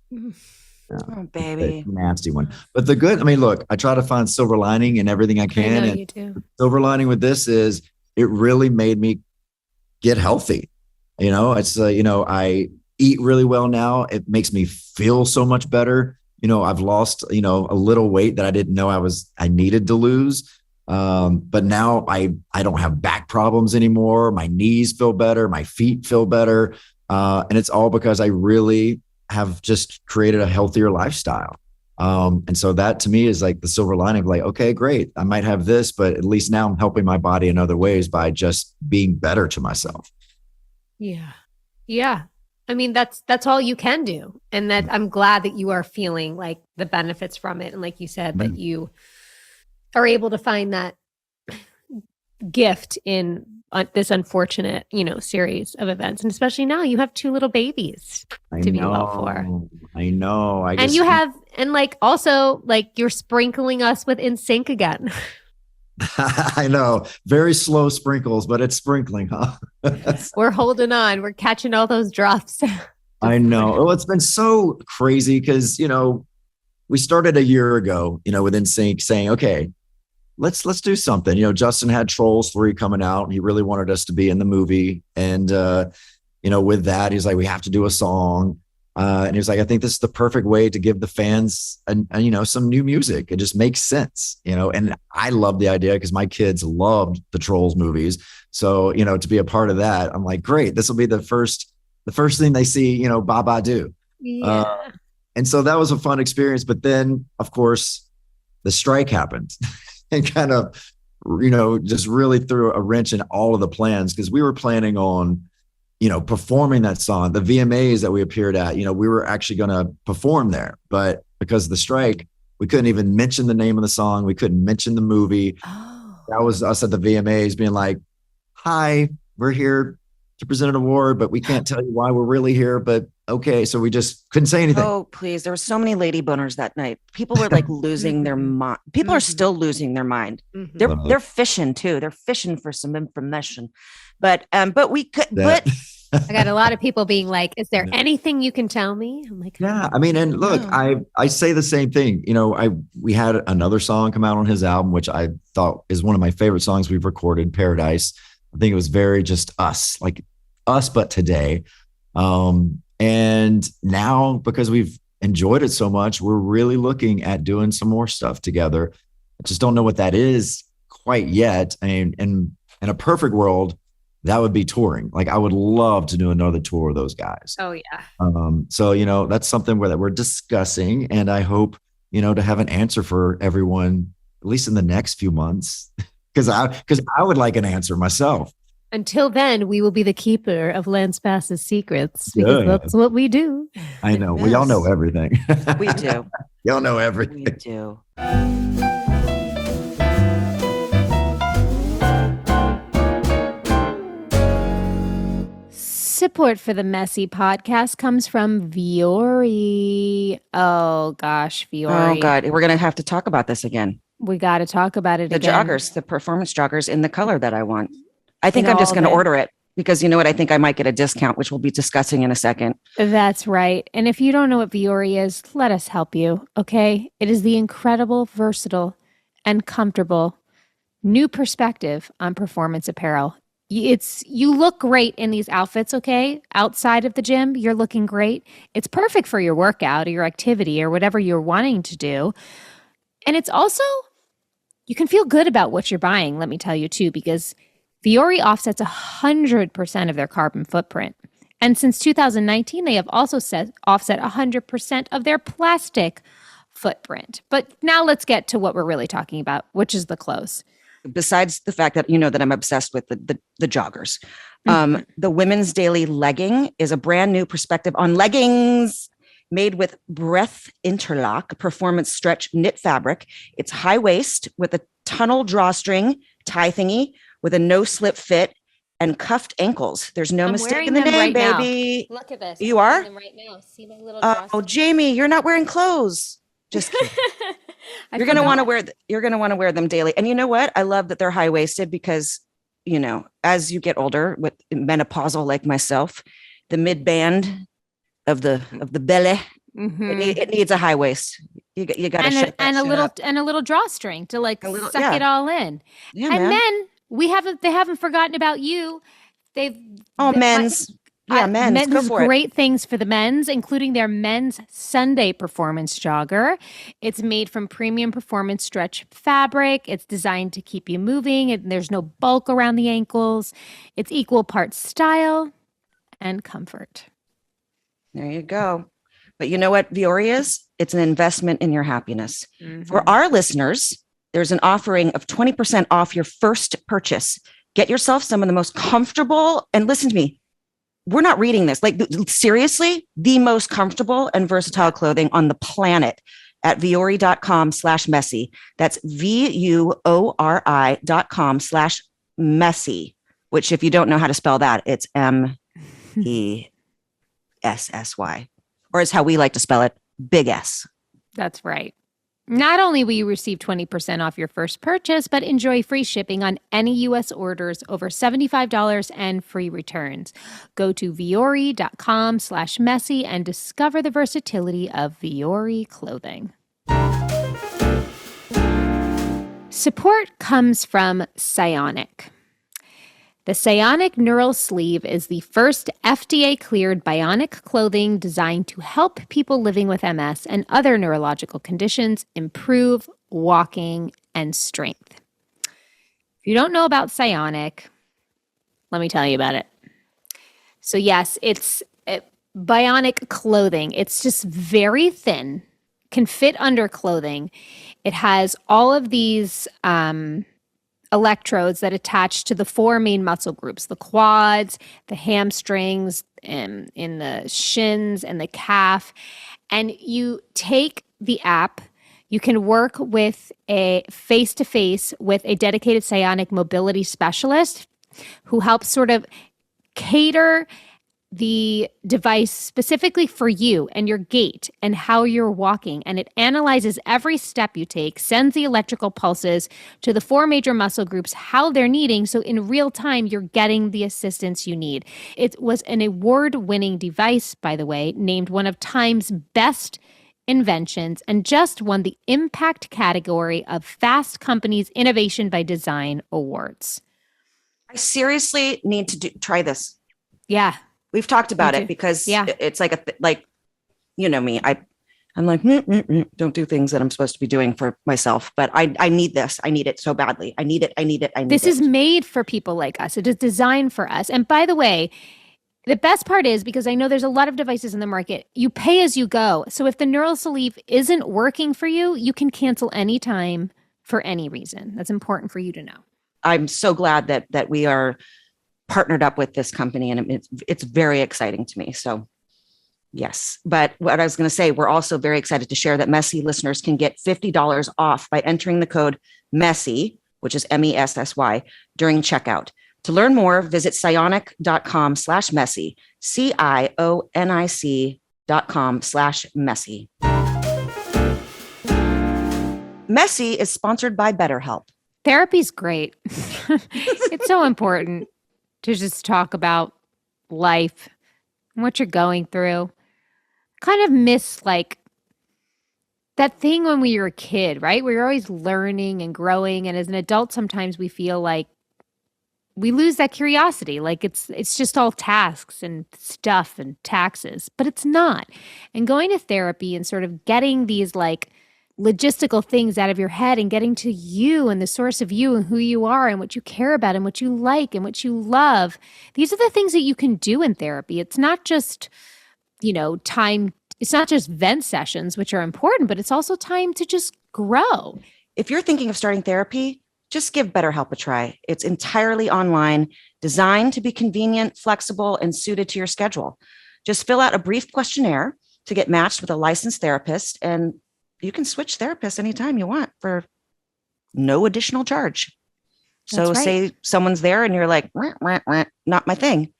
Oh, baby. Nasty one. But the good, look, I try to find silver lining in everything I can. I know you do. The silver lining with this is it really made me get healthy. I eat really well now. It makes me feel so much better. I've lost, a little weight that I didn't know I needed to lose. But now I don't have back problems anymore. My knees feel better. My feet feel better. And it's all because I really have just created a healthier lifestyle. And so that to me is like the silver lining of like, okay, great. I might have this, but at least now I'm helping my body in other ways by just being better to myself. Yeah. Yeah. That's all you can do. And that I'm glad that you are feeling like the benefits from it. And like you said, that you are able to find that gift in this unfortunate, series of events. And especially now you have 2 little babies to be well for. I know. Also you're sprinkling us with NSYNC again. I know. Very slow sprinkles, but it's sprinkling, huh? We're holding on. We're catching all those drops. I know. Well, it's been so crazy because, we started a year ago, with NSYNC saying, okay, let's do something. Justin had Trolls 3 coming out. He really wanted us to be in the movie. And, with that, he's like, we have to do a song. And he was like, I think this is the perfect way to give the fans, some new music. It just makes sense, and I love the idea because my kids loved the Trolls movies. So, to be a part of that, I'm like, great, this will be the first thing they see, Baba do. Yeah. And so that was a fun experience. But then, of course, the strike happened and kind of, just really threw a wrench in all of the plans because we were planning on, performing that song. The VMAs that we appeared at, we were actually going to perform there. But because of the strike, We couldn't even mention the name of the song. We couldn't mention the movie. Oh. That was us at the VMAs being like, hi, we're here to present an award, but we can't tell you why we're really here. But okay. So we just couldn't say anything. Oh, please. There were so many lady boners that night. People were like losing their mind. People are still losing their mind. They're fishing too. They're fishing for some information. But we could, but I got a lot of people being like, is there anything you can tell me? I'm like, yeah, I mean, and look, I say the same thing. You know, we had another song come out on his album, which I thought is one of my favorite songs we've recorded, Paradise. I think it was very just us, like us, but today. And now, because we've enjoyed it so much, we're really looking at doing some more stuff together. I just don't know what that is quite yet. I mean, in a perfect world, that would be touring. Like, I would love to do another tour of those guys. Oh yeah. So, you know, that's something that we're discussing, and I hope, you know, to have an answer for everyone, at least in the next few months, because I would like an answer myself. Until then, we will be the keeper of Lance Bass's secrets, because that's what we do. I know. Yes. We all know everything. We do. Y'all know everything. We do. Support for the Messy podcast comes from Vuori. Oh gosh, Vuori. Oh God, we're gonna have to talk about this again. We got to talk about it again. The joggers, the performance joggers in the color that I want. I think I'm just going to order it, because you know what? I think I might get a discount, which we'll be discussing in a second. That's right. And if you don't know what Vuori is, let us help you. Okay. It is the incredible, versatile, and comfortable new perspective on performance apparel. You look great in these outfits, okay? Outside of the gym, you're looking great. It's perfect for your workout or your activity or whatever you're wanting to do. And it's also, you can feel good about what you're buying, let me tell you too, because Vuori offsets 100% of their carbon footprint. And since 2019, they have also offset 100% of their plastic footprint. But now let's get to what we're really talking about, which is the clothes. Besides the fact that you know that I'm obsessed with the joggers, the women's daily legging is a brand new perspective on leggings, made with breath interlock performance stretch knit fabric. It's high waist with a tunnel drawstring tie thingy with a no slip fit and cuffed ankles. There's no mistake in the name, baby. Now. Look at this. You are? Right now. See my little oh, Jamie, you're not wearing clothes. Just kidding. You're going to want to wear them daily. And you know what? I love that they're high waisted, because, you know, as you get older, with menopausal like myself, the mid band of the belly, it needs a high waist. You got to and a little drawstring to like suck it all in. Yeah, and men, they haven't forgotten about you. Men's. Men's. There's great things for the men's, including their men's Sunday performance jogger. It's made from premium performance stretch fabric. It's designed to keep you moving, and there's no bulk around the ankles. It's equal parts style and comfort. There you go. But you know what Vuori is? It's an investment in your happiness. Mm-hmm. For our listeners, there's an offering of 20% off your first purchase. Get yourself some of the most comfortable, and listen to me, we're not reading this, like seriously, the most comfortable and versatile clothing on the planet at vuori.com/messy. That's VUORI.com/messy, which if you don't know how to spell that, it's MESSY, or is how we like to spell it, big S. That's right. Not only will you receive 20% off your first purchase, but enjoy free shipping on any U.S. orders over $75 and free returns. Go to vuori.com/messy and discover the versatility of Vuori clothing. Support comes from Cionic. The Cionic Neural Sleeve is the first FDA-cleared bionic clothing designed to help people living with MS and other neurological conditions improve walking and strength. If you don't know about Cionic, let me tell you about it. So yes, it's bionic clothing. It's just very thin, can fit under clothing. It has all of these electrodes that attach to the four main muscle groups, the quads, the hamstrings, in the shins and the calf. And you take the app, You can work with a face-to-face with a dedicated Cionic mobility specialist who helps sort of cater the device specifically for you and your gait and how you're walking. And it analyzes every step you take, sends the electrical pulses to the 4 major muscle groups, how they're needing. So in real time, you're getting the assistance you need. It was an award-winning device, by the way, named one of Time's best inventions, and just won the impact category of Fast Company's Innovation by Design Awards. I seriously need to try this. Yeah. We've talked about it because it's like you know me, I'm like, don't do things that I'm supposed to be doing for myself, but I need this. I need it so badly. I need it. This is made for people like us. It is designed for us. And by the way, the best part is, because I know there's a lot of devices in the market, you pay as you go. So if the neural sleeve isn't working for you, you can cancel anytime for any reason. That's important for you to know. I'm so glad that we are partnered up with this company, and it's very exciting to me. So yes, but what I was going to say, we're also very excited to share that Messy listeners can get $50 off by entering the code MESSY, which is MESSY, during checkout. To learn more, visit cionic.com/messy, CIONIC.com/messy. Messy is sponsored by BetterHelp. Therapy's great. It's so important to just talk about life and what you're going through. Kind of miss like that thing when we were a kid, right? Where you're always learning and growing. And as an adult, sometimes we feel like we lose that curiosity. Like it's just all tasks and stuff and taxes, but it's not. And going to therapy and sort of getting these like logistical things out of your head and getting to you and the source of you and who you are and what you care about and what you like and what you love. These are the things that you can do in therapy. It's not just, time. It's not just vent sessions, which are important, but it's also time to just grow. If you're thinking of starting therapy, just give BetterHelp a try. It's entirely online, designed to be convenient, flexible, and suited to your schedule. Just fill out a brief questionnaire to get matched with a licensed therapist, and you can switch therapists anytime you want for no additional charge. So say someone's there and you're like, not my thing.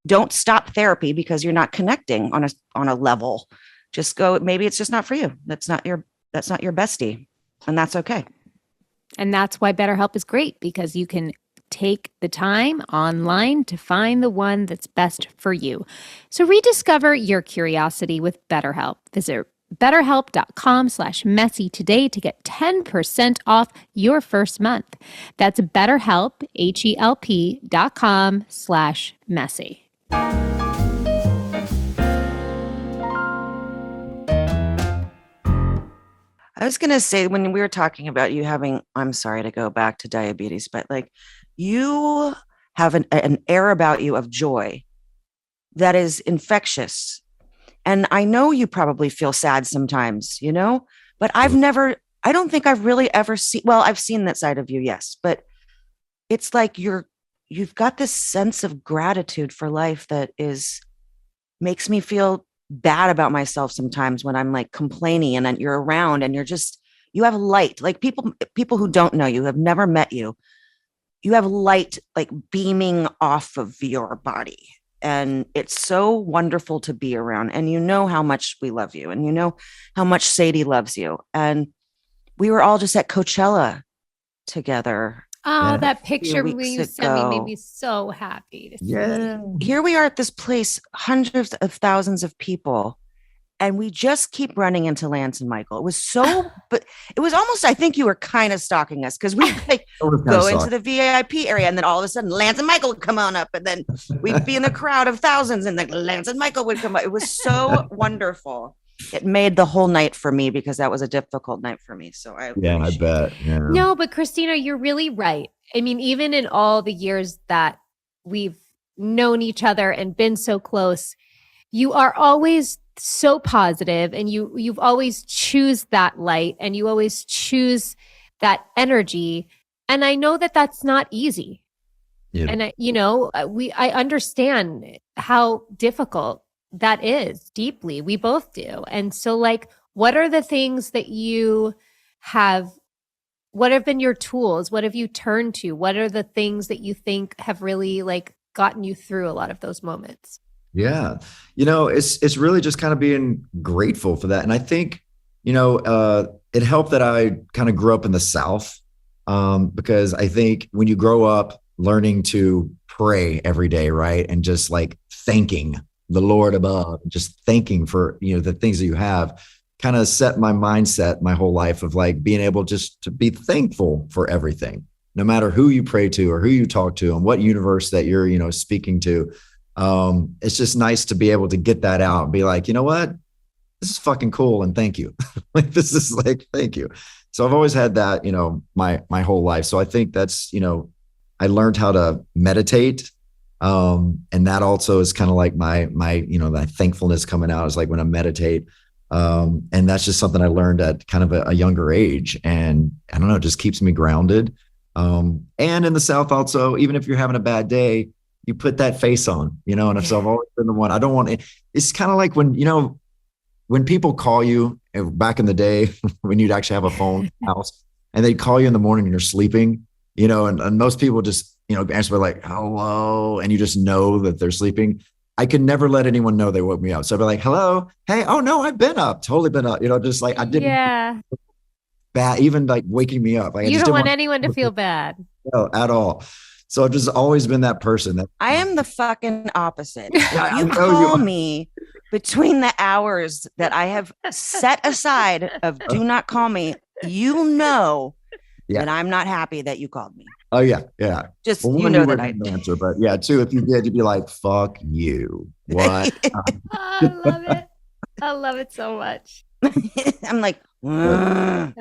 Don't stop therapy because you're not connecting on a level. Just go, maybe it's just not for you. That's not your bestie. And that's okay. And that's why BetterHelp is great, because you can take the time online to find the one that's best for you. So rediscover your curiosity with BetterHelp. Visit BetterHelp.com/messy today to get 10% off your first month. That's BetterHelp, HELP.com/messy. I was going to say, when we were talking about you having, I'm sorry to go back to diabetes, but like you have an air about you of joy that is infectious. And I know you probably feel sad sometimes, but I don't think I've really ever I've seen that side of you. Yes. But it's like you've got this sense of gratitude for life that makes me feel bad about myself sometimes when I'm like complaining and then you're around and you have light, like people who don't know you, have never met you. You have light like beaming off of your body. And it's so wonderful to be around. And you know how much we love you. And you know how much Sadie loves you. And we were all just at Coachella together. Oh, that picture you sent me made me so happy to see. Here we are at this place, hundreds of thousands of people. And we just keep running into Lance and Michael. It was but it was almost, I think you were kind of stalking us because we go into the VIP area and then all of a sudden Lance and Michael would come on up and then we'd be in a crowd of thousands and then Lance and Michael would come up. It was so wonderful. It made the whole night for me because that was a difficult night for me. So I bet. Yeah. No, but Christina, you're really right. I mean, even in all the years that we've known each other and been so close, you are always so positive, and you've always choose that light, and you always choose that energy. And I know that that's not easy. Yeah. And I understand how difficult that is deeply. We both do. And so like, what are the things that you have, what have been your tools? What have you turned to? What are the things that you think have really like gotten you through a lot of those moments? Yeah. It's really just kind of being grateful for that. And I think, it helped that I kind of grew up in the South, because I think when you grow up learning to pray every day, right? And just like thanking the Lord above, just thanking for, the things that you have, kind of set my mindset my whole life of like being able just to be thankful for everything, no matter who you pray to or who you talk to and what universe that you're, speaking to. It's just nice to be able to get that out and be like, you know what? This is fucking cool. And thank you. Like, this is like, thank you. So I've always had that, my whole life. So I think that's, I learned how to meditate. And that also is kind of like my, that thankfulness coming out is like when I meditate. And that's just something I learned at kind of a younger age. And I don't know, it just keeps me grounded. And in the South also, even if you're having a bad day, you put that face on, and so I've always been the one. I don't want it. It's kind of like when people call you back in the day when you'd actually have a phone in the house and they'd call you in the morning and you're sleeping, and most people just, answer by like, hello. And you just know that they're sleeping. I could never let anyone know they woke me up. So I'd be like, hello, hey, oh no, I've been up, totally been up, just like I didn't bad, even like waking me up. Like, you don't want anyone to feel bad. No, at all. So I've just always been that person. I am the fucking opposite. Yeah, you call me between the hours that I have set aside of do not call me, that I'm not happy that you called me. Oh yeah. Yeah. Just, that I answer, but yeah, too, if you did, you'd be like, fuck you. What? I love it. I love it so much. I'm like, now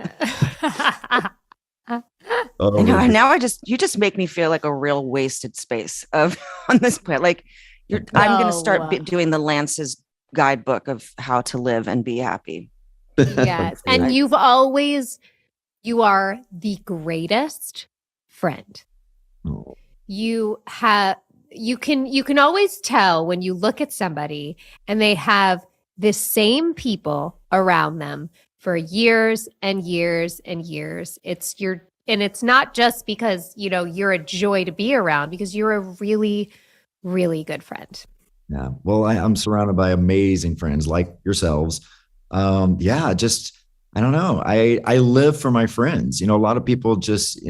you just make me feel like a real wasted space on this planet. Like I'm going to start doing the Lance's guidebook of how to live and be happy. Yes. And you are the greatest friend. Oh. You can always tell when you look at somebody and they have the same people around them for years and years and years. And it's not just because, you're a joy to be around, because you're a really, really good friend. Yeah. Well, I'm surrounded by amazing friends like yourselves. I don't know. I live for my friends. A lot of people just,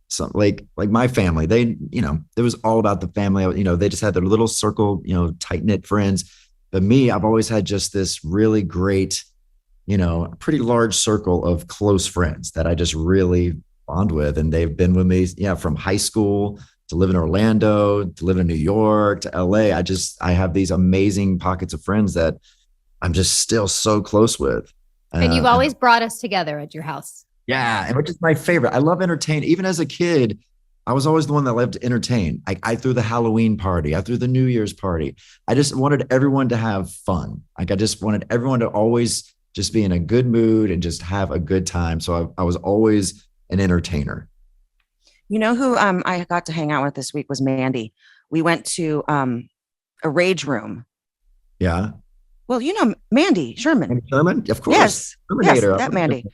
some like my family, they, it was all about the family. They just had their little circle, tight knit friends. But me, I've always had just this really great, pretty large circle of close friends that I just really bond with. And they've been with me, from high school to live in Orlando, to live in New York, to LA. I have these amazing pockets of friends that I'm just still so close with. And you've always brought us together at your house. Yeah. And which is my favorite. I love entertaining. Even as a kid, I was always the one that loved to entertain. I threw the Halloween party. I threw the New Year's party. I just wanted everyone to have fun. Like I just wanted everyone to always just be in a good mood and just have a good time. So I was always an entertainer. Who I got to hang out with this week was Mandy. We went to a rage room. Yeah. Well, Mandy Sherman. Sherman, of course. Yes, that Mandy.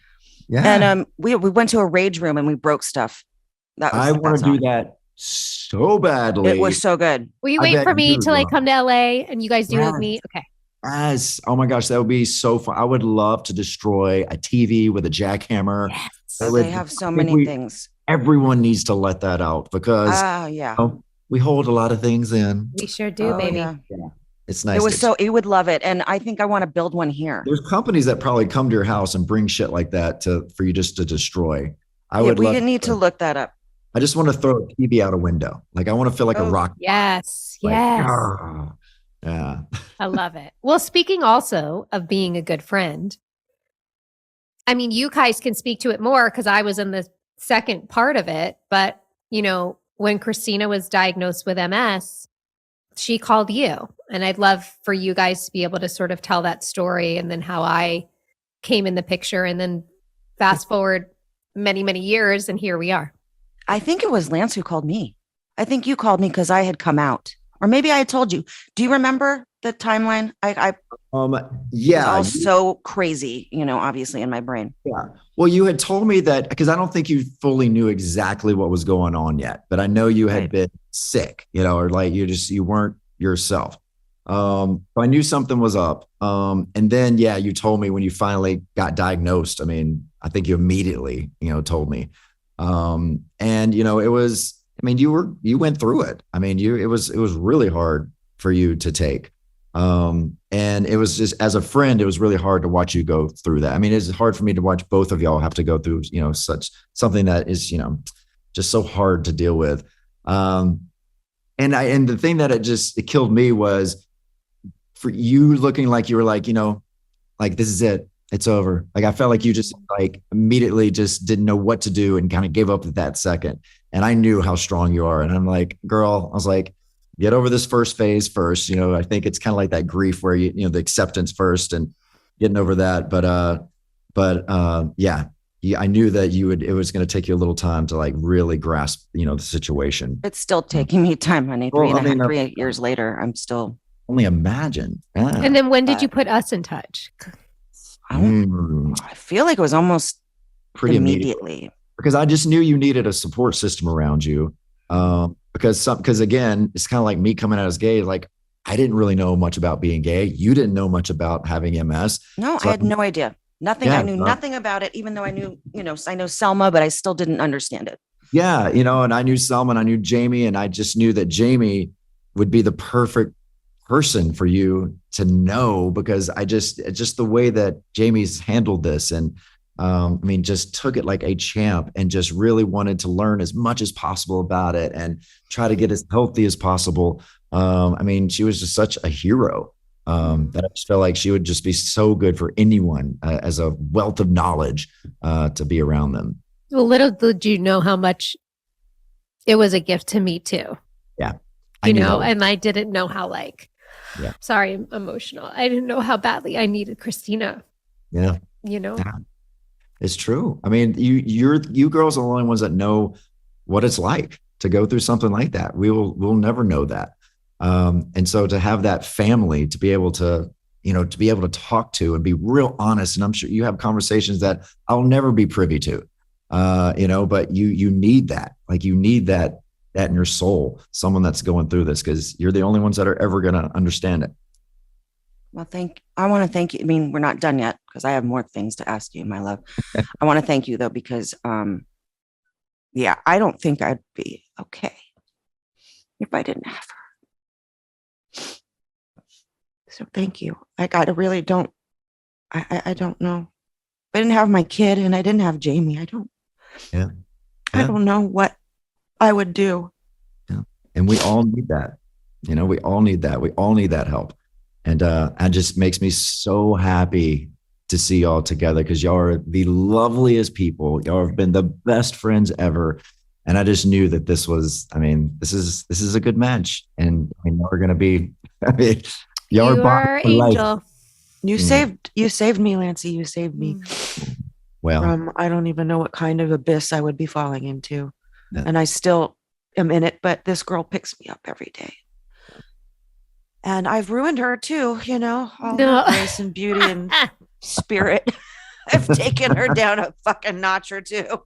Yeah. And we went to a rage room and we broke stuff. I want to do that so badly. It was so good. Will you wait for me till I come to LA and you guys do it with me? Okay. Yes. Oh my gosh, that would be so fun. I would love to destroy a TV with a jackhammer. Yes. They have so many things. Everyone needs to let that out because we hold a lot of things in. We sure do, baby. Yeah. It's nice. You would love it. And I think I want to build one here. There's companies that probably come to your house and bring shit like that for you just to destroy. We didn't need to look that up. I just want to throw a TV out a window. Like I want to feel like a rock. Yes. Like, yes. Yeah. I love it. Well, speaking also of being a good friend, I mean, you guys can speak to it more because I was in the second part of it. But, when Christina was diagnosed with MS, she called you. And I'd love for you guys to be able to sort of tell that story and then how I came in the picture and then fast forward many, many years. And here we are. I think it was Lance who called me. I think you called me because I had come out. Or maybe I had told you. Do you remember the timeline? Yeah. It's all so crazy, obviously in my brain. Yeah. Well, you had told me that because I don't think you fully knew exactly what was going on yet, but I know you had been sick, or like you weren't yourself. So I knew something was up. And then, you told me when you finally got diagnosed. I mean, I think you immediately, told me. And it was, you went through it. I mean, it was really hard for you to take. And it was just, as a friend, it was really hard to watch you go through that. I mean, it's hard for me to watch both of y'all have to go through, such something that is, just so hard to deal with. And the thing that it killed me was for you looking like you were like, like, this is it. It's over. Like, I felt like you just like immediately just didn't know what to do and kind of gave up at that second. And I knew how strong you are. And I'm like, girl, I was like, get over this first phase first. I think it's kind of like that grief where the acceptance first and getting over that. But I knew that it was going to take you a little time to like really grasp, the situation. It's still taking me time, honey. 3 years later, I'm still. Only imagine. Yeah. And then when did you put us in touch? I feel like it was almost pretty immediately. Because I just knew you needed a support system around you. Because again, it's kind of like me coming out as gay. Like, I didn't really know much about being gay. You didn't know much about having MS. No, so I had no idea. Nothing. I knew nothing about it, even though I knew, I know Selma, but I still didn't understand it. Yeah. And I knew Selma and I knew Jamie, and I just knew that Jamie would be the perfect person for you to know, because just the way that Jamie's handled this and just took it like a champ and just really wanted to learn as much as possible about it and try to get as healthy as possible. She was just such a hero that I just felt like she would just be so good for anyone as a wealth of knowledge to be around them. Well, little did you know how much it was a gift to me too. Yeah. And I didn't know how sorry, I'm emotional. I didn't know how badly I needed Christina. Yeah. Yeah. It's true. I mean, you girls are the only ones that know what it's like to go through something like that. We'll never know that. And so to have that family to be able to, talk to and be real honest. And I'm sure you have conversations that I'll never be privy to, but you need that. Like, you need that in your soul, someone that's going through this, because you're the only ones that are ever going to understand it. Well, I want to thank you. I mean, we're not done yet because I have more things to ask you, my love. I want to thank you though, because, I don't think I'd be okay if I didn't have her. So thank you. Like, I really don't, I don't know. If I didn't have my kid and I didn't have Jamie, I don't know what I would do. Yeah. And we all need that. We all need that. We all need that help. And it just makes me so happy to see y'all together, because y'all are the loveliest people. Y'all have been the best friends ever. And I just knew that this is a good match. And we're going to be, y'all are angel. You saved me, Lancey. You saved me. Well, I don't even know what kind of abyss I would be falling into. And I still am in it, but this girl picks me up every day. And I've ruined her too, all her grace and beauty and spirit. I've taken her down a fucking notch or two.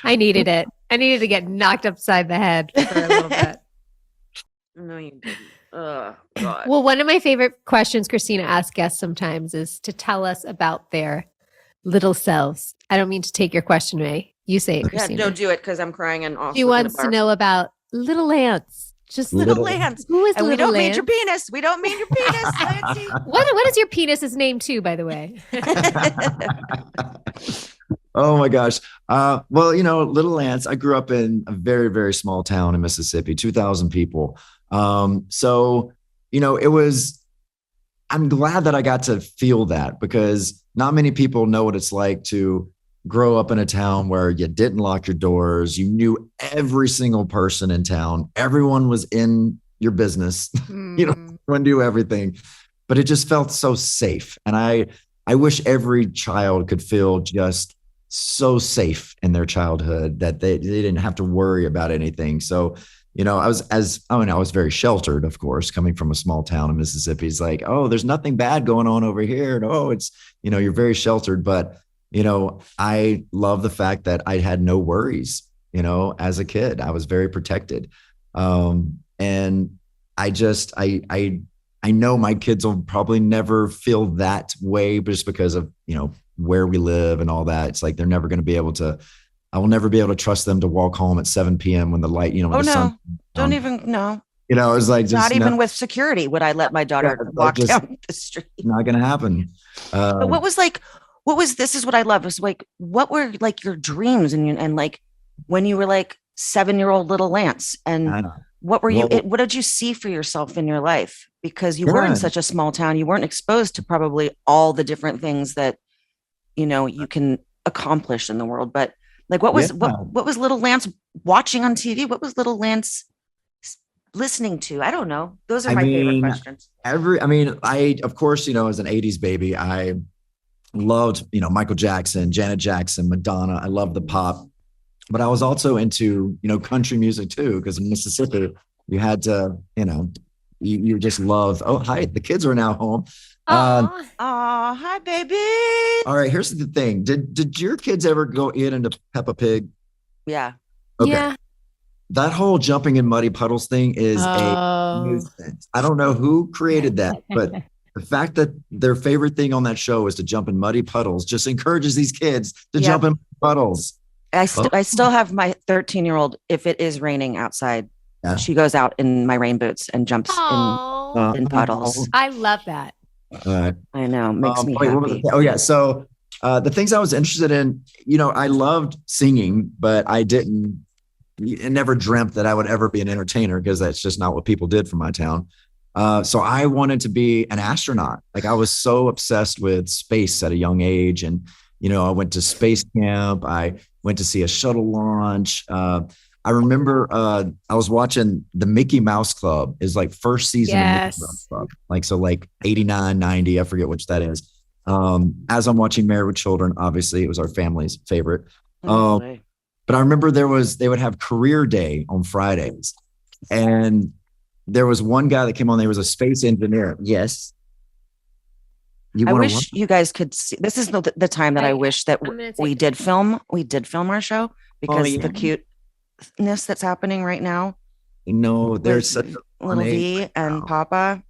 I needed it. I needed to get knocked upside the head for a little bit. No, you didn't. Oh, God. Well, one of my favorite questions Christina asks guests sometimes is to tell us about their little selves. I don't mean to take your question away. You say it, Christina. Yeah, don't do it, because I'm crying and also. She wants to know about little Lance. Just little Lance. Who is and little we don't Lance? mean your penis. We don't mean your penis, Lancey. What is your penis's name too, by the way? Oh my gosh. Well, little Lance, I grew up in a very, very small town in Mississippi, 2,000 people. So, I'm glad that I got to feel that, because not many people know what it's like to grow up in a town where you didn't lock your doors. You knew every single person in town. Everyone was in your business. Everyone knew everything, but it just felt so safe. And I wish every child could feel just so safe in their childhood that they didn't have to worry about anything. So I was very sheltered, of course, coming from a small town in Mississippi. It's like, oh, there's nothing bad going on over here. No, it's, you're very sheltered. But, I love the fact that I had no worries, as a kid. I was very protected. And I know my kids will probably never feel that way just because of, where we live and all that. It's like, they're never going to be able to, I will never be able to trust them to walk home at 7 p.m. when the light, sun. Don't even know. It's like, not even with security would I let my daughter walk down the street. Not going to happen. But this is what I love. It's like, what were like your dreams and like when you were like 7-year-old little Lance, and what were you, what did you see for yourself in your life? Because you were in such a small town, you weren't exposed to probably all the different things that, you can accomplish in the world. But like, what was little Lance watching on TV? What was little Lance listening to? I don't know. Those are my favorite questions. Of course, as an 80s baby, I loved, Michael Jackson, Janet Jackson, Madonna. I loved the pop, but I was also into, country music too. Because in Mississippi, you had to, you just love. Oh, hi, the kids are now home. Hi, baby. All right, here's the thing. Did your kids ever go into Peppa Pig? Yeah. Okay. Yeah. That whole jumping in muddy puddles thing is a nuisance. I don't know who created that, but the fact that their favorite thing on that show is to jump in muddy puddles just encourages these kids to jump in puddles. I still have my 13-year-old. If it is raining outside, she goes out in my rain boots and jumps in puddles. I love that. I know. Makes me happy. So the things I was interested in, I loved singing, but I never dreamt that I would ever be an entertainer because that's just not what people did from my town. So I wanted to be an astronaut. Like, I was so obsessed with space at a young age. And, I went to space camp. I went to see a shuttle launch. I remember I was watching the Mickey Mouse Club is like first season of Mickey Mouse Club. Like 89, 90, I forget which that is. As I'm watching Married with Children, obviously it was our family's favorite. But I remember they would have career day on Fridays. And there was one guy that came on, there was a space engineer. Yes. I wish you guys could see, this is the time that I wish that we did film our show, because the cuteness that's happening right now. There's such little V and Papa.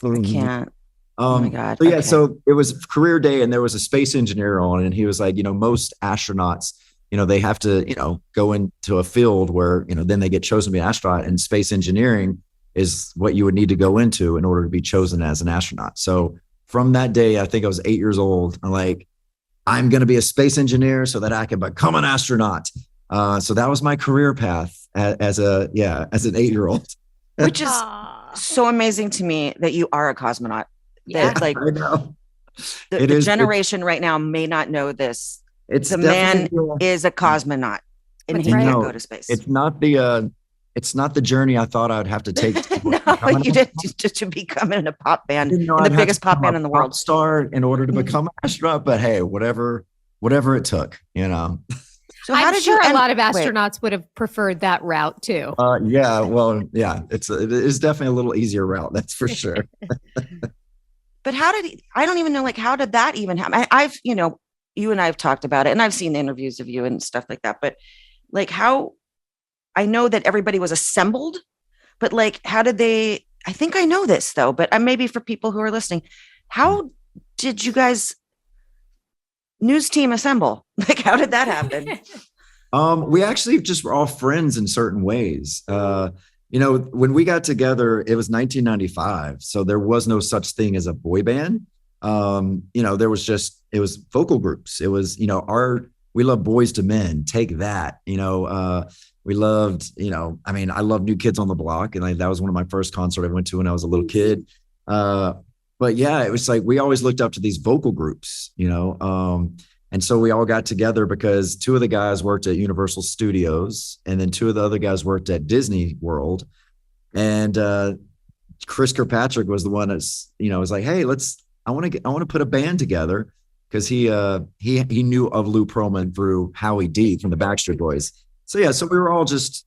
I can't. Oh my God. So so it was career day and there was a space engineer on, and he was like, most astronauts, they have to, go into a field where, then they get chosen to be an astronaut, and space engineering is what you would need to go into in order to be chosen as an astronaut. So from that day, I think I was 8 years old. I'm like, I'm going to be a space engineer so that I can become an astronaut. So that was my career path as an 8-year-old. Which is so amazing to me that you are a cosmonaut. Yeah. Like, I know. The generation right now may not know this. The man is a cosmonaut, and he can't go to space. It's not the journey I thought I would have to take. No, you did to become in a pop band, in the biggest pop band in the world. Star in order to become an astronaut, but hey, whatever it took, So I'm sure a lot of astronauts would have preferred that route too. It is definitely a little easier route, that's for sure. But I don't even know, like, how did that even happen? I've, you and I have talked about it, and I've seen interviews of you and stuff like that, but like, how, I know that everybody was assembled, but like, how did they, I think I know this though, but maybe for people who are listening, how did you guys news team assemble? Like, how did that happen? We actually just were all friends in certain ways. When we got together, it was 1995. So there was no such thing as a boy band. There was it was vocal groups. It was, we love Boys to Men, Take That, we loved, I love New Kids on the Block. And that was one of my first concerts I went to when I was a little kid. But yeah, it was like, we always looked up to these vocal groups, and so we all got together because two of the guys worked at Universal Studios, and then two of the other guys worked at Disney World. And Chris Kirkpatrick was the one that's, was like, hey, I want to put a band together, because he knew of Lou Pearlman through Howie D from the Backstreet Boys. So yeah, so we were all just,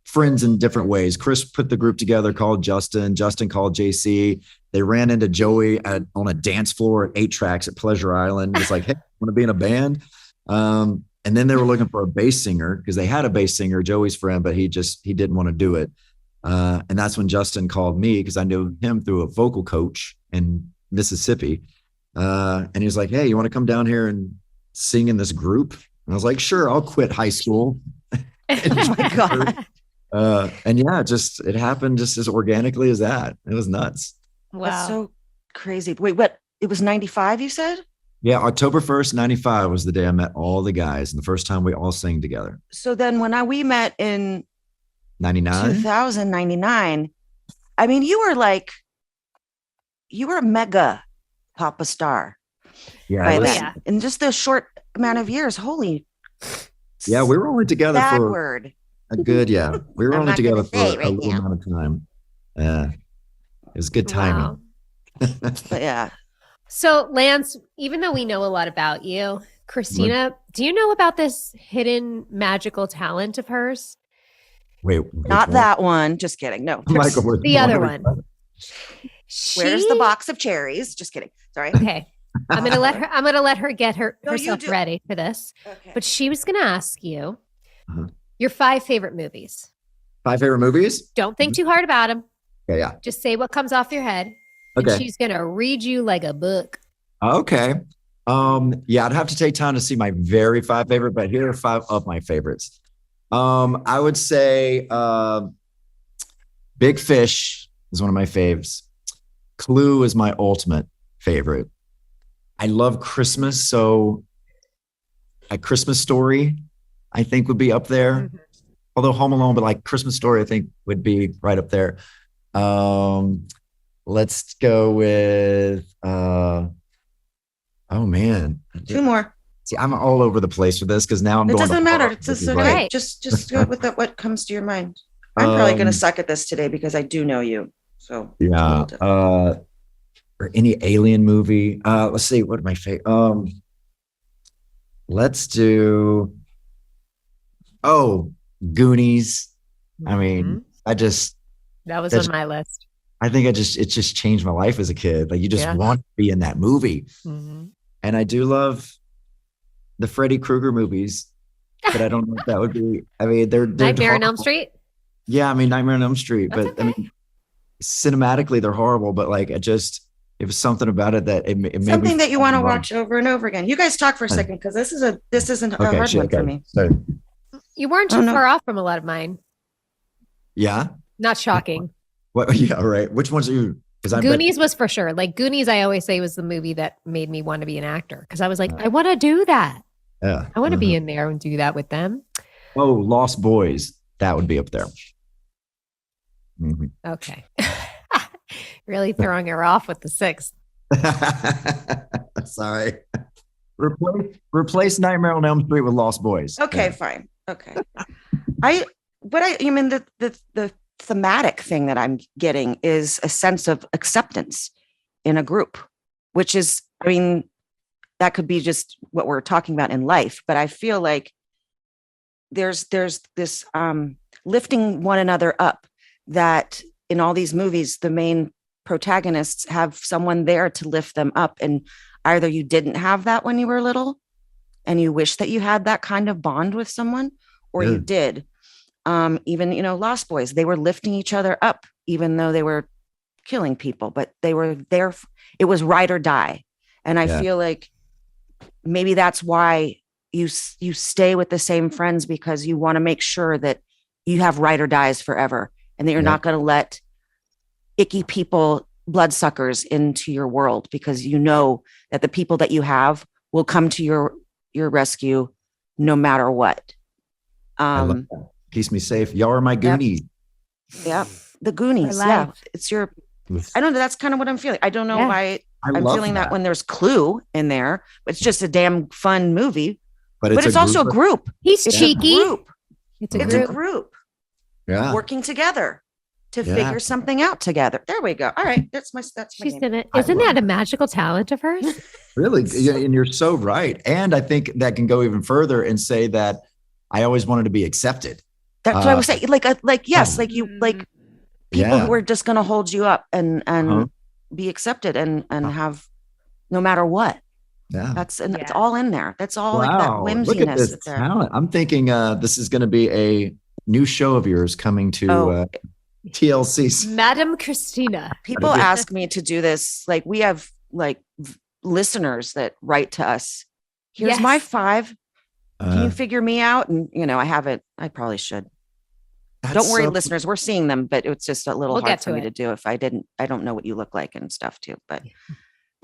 friends in different ways. Chris put the group together, called Justin. Justin called JC. They ran into Joey on a dance floor at 8 Tracks at Pleasure Island. It's like, hey, want to be in a band? And then they were looking for a bass singer because they had a bass singer, Joey's friend, but he didn't want to do it. And that's when Justin called me because I knew him through a vocal coach in Mississippi. And he was like, hey, you want to come down here and sing in this group? And I was like, sure, I'll quit high school. Oh my God. And yeah, it happened just as organically as that. It was nuts. Wow. That's so crazy. Wait, what? It was 95, you said? Yeah, October 1st, 95 was the day I met all the guys and the first time we all sang together. So then when we met in 99, 2099, I mean, you were a mega papa star. Yeah, yeah. In just a short amount of years. Holy. Yeah, we were only together bad for word. a good, yeah. We were only together for right a little amount of time. It was good timing. Wow. But yeah. So Lance, even though we know a lot about you, Christina, do you know about this hidden magical talent of hers? Wait, not that one. Just kidding. No. Michael, the other one. Where's the box of cherries? Just kidding. Sorry. Okay. I'm gonna let her get herself ready for this. Okay. But she was gonna ask you your 5 favorite movies. 5 favorite movies? Don't think too hard about them. Okay, yeah. Just say what comes off your head. Okay. And she's gonna read you like a book. Okay. Yeah, I'd have to take time to see my very 5 favorite, but here are 5 of my favorites. I would say Big Fish is one of my faves. Clue is my ultimate favorite. I love Christmas, so A Christmas Story, I think, would be up there. Mm-hmm. Although Home Alone, but like Christmas Story, I think would be right up there. Let's go with oh man, 2 more. See, I'm all over the place with this because now I'm. It going doesn't matter. It's okay. Right. Just go with what comes to your mind. I'm probably going to suck at this today because I do know you. So yeah. Or any alien movie. Let's see. What are my favorite? Let's do. Oh, Goonies. I mean, that was on my list. I think it just changed my life as a kid. Like you just want to be in that movie. Mm-hmm. And I do love the Freddy Krueger movies, but I don't know if that would be. I mean, they're Nightmare on Elm Street. Yeah, I mean Nightmare on Elm Street, That's but okay. I mean, cinematically they're horrible. But like it was something about it that it made something that you want to watch over and over again. You guys talk for a second because this isn't a hard one for me. Sorry. You weren't too far off from a lot of mine. Yeah. Not shocking. What? Yeah. Right. Which ones are you? Goonies was for sure. Like Goonies, I always say was the movie that made me want to be an actor because I was like, I want to do that. Yeah. I want to be in there and do that with them. Oh, Lost Boys. That would be up there. Mm-hmm. Okay. Really throwing her off with the 6th. Sorry. Replace Nightmare on Elm Street with Lost Boys. Okay, fine. Okay. I mean the thematic thing that I'm getting is a sense of acceptance in a group, which is, I mean, that could be just what we're talking about in life, but I feel like there's this lifting one another up that in all these movies, the main protagonists have someone there to lift them up. And either you didn't have that when you were little and you wish that you had that kind of bond with someone, or you did. Even, Lost Boys, they were lifting each other up, even though they were killing people, but they were there. It was ride or die. And I feel like maybe that's why you stay with the same friends, because you want to make sure that you have ride or dies forever and that you're not going to let icky people, bloodsuckers into your world, because you know that the people that you have will come to your rescue no matter what. I love that. Keeps me safe. Y'all are my Goonies. Yeah. The Goonies. Yeah. It's your, I don't know. That's kind of what I'm feeling. I don't know why I'm feeling that when there's Clue in there. It's just a damn fun movie, but it's also a group. He's cheeky. It's a group. Yeah. Working together to figure something out together. There we go. All right. That's my She's in it. Isn't that a magical talent of hers? Really? And you're so right. And I think that can go even further and say that I always wanted to be accepted. That's what I was saying. Yes, people who are just going to hold you up and be accepted and have no matter what. Yeah. It's all in there. That's all wow. like that whimsiness. Look at this talent. I'm thinking this is going to be a new show of yours coming to TLC. Madam Christina. People ask me to do this. Like we have listeners that write to us. Here's my 5. Can you figure me out? And I probably should. Don't worry, listeners, we're seeing them, but it's just a little hard for me to do if I don't know what you look like and stuff too. But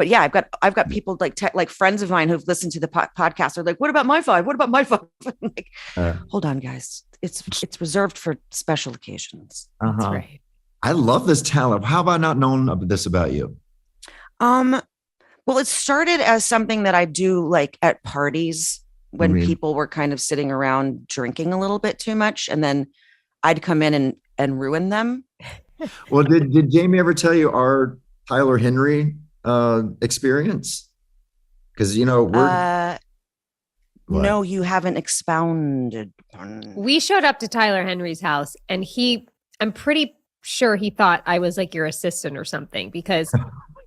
yeah, I've got people like friends of mine who've listened to the podcast. They're like, what about my 5? What about my 5? Like, hold on, guys. It's reserved for special occasions. That's right. I love this talent. How have I not known this about you? Well, it started as something that I do like at parties when people were kind of sitting around drinking a little bit too much. And then I'd come in and ruin them. Well, did Jamie ever tell you our Tyler Henry experience? Because we're no, you haven't expounded on. We showed up to Tyler Henry's house and I'm pretty sure he thought I was like your assistant or something, because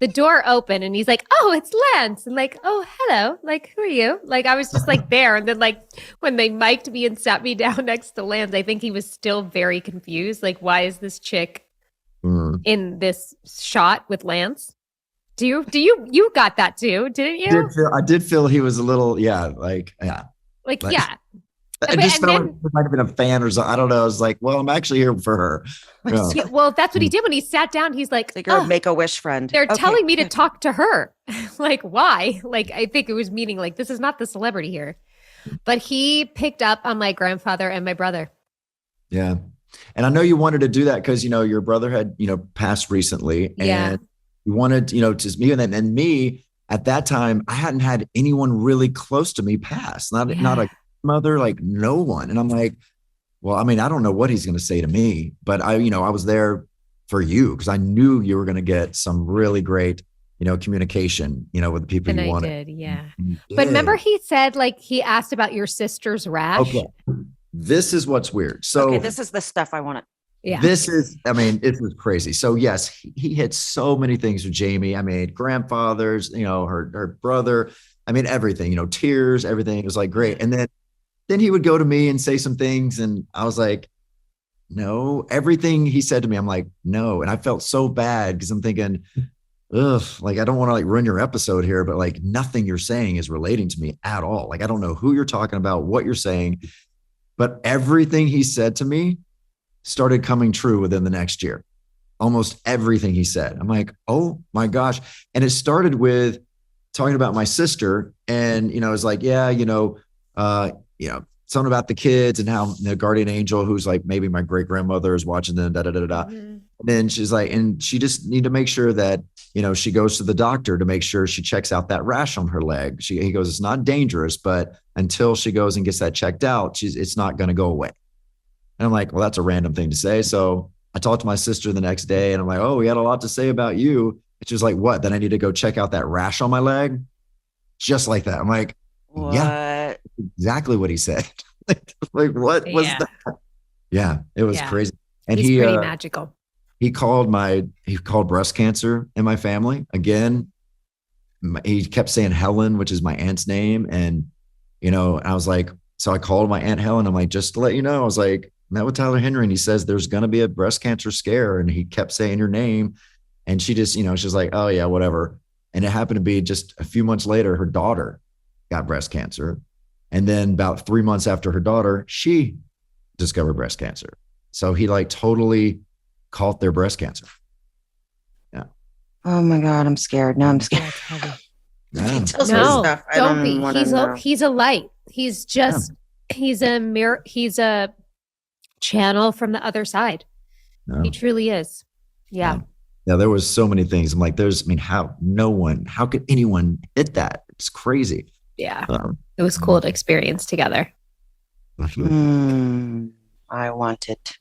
the door opened and he's like, oh, it's Lance. And like, oh, hello. Like, who are you? Like, I was just like there. And then like when they mic'd me and sat me down next to Lance, I think he was still very confused. Like, why is this chick in this shot with Lance? You got that too, didn't you? I did feel he was a little, yeah. I just felt like he might have been a fan or something. I don't know. I was like, well, I'm actually here for her. Yeah, well, that's what he did when he sat down. He's like your Make-A-Wish friend. They're telling me to talk to her. Like, why? Like, I think it was meaning like, this is not the celebrity here. But he picked up on my grandfather and my brother. Yeah. And I know you wanted to do that because, your brother had, passed recently. And you wanted, just me and me at that time, I hadn't had anyone really close to me pass. Not a mother, like no one. And I'm like, well, I mean, I don't know what he's going to say to me, but I was there for you because I knew you were going to get some really great, communication, with the people you wanted. I did, yeah. But remember he said, like, he asked about your sister's rash. Okay. This is what's weird. So this is the stuff I want to. Yeah. It was crazy. So yes, he hit so many things with Jamie. I mean, grandfathers, her brother, I mean, everything, tears, everything. It was like, great. And then he would go to me and say some things. And I was like, no, everything he said to me, I'm like, no. And I felt so bad because I'm thinking, ugh, like, I don't want to like ruin your episode here, but like nothing you're saying is relating to me at all. Like, I don't know who you're talking about, what you're saying, but everything he said to me started coming true within the next year. Almost everything he said. I'm like, oh my gosh. And it started with talking about my sister. And, it was like, something about the kids and how the guardian angel, who's like maybe my great grandmother, is watching them, And then she's like, and she just need to make sure that, she goes to the doctor to make sure she checks out that rash on her leg. He goes, it's not dangerous, but until she goes and gets that checked out, it's not going to go away. And I'm like, well, that's a random thing to say. So I talked to my sister the next day and I'm like, oh, we had a lot to say about you. And she was like, what? Then I need to go check out that rash on my leg? Just like that. I'm like, what? Yeah, exactly what he said. Like, what was that? Yeah, it was crazy. And he's pretty magical. He called breast cancer in my family. Again, he kept saying Helen, which is my aunt's name. And, I was like, so I called my Aunt Helen. I'm like, just to let you know, I was like, met with Tyler Henry and he says there's going to be a breast cancer scare. And he kept saying your name. And she just, she's like, oh yeah, whatever. And it happened to be just a few months later, her daughter got breast cancer. And then about 3 months after her daughter, she discovered breast cancer. So he like totally caught their breast cancer. Yeah. Oh my God, I'm scared. No, I'm scared. No, don't be. He's a light. He's just, he's a mirror. He's a channel from the other side. No. He truly is. Yeah. Yeah. There was so many things. I'm like, how could anyone hit that? It's crazy. Yeah. It was cool to experience together. I want it.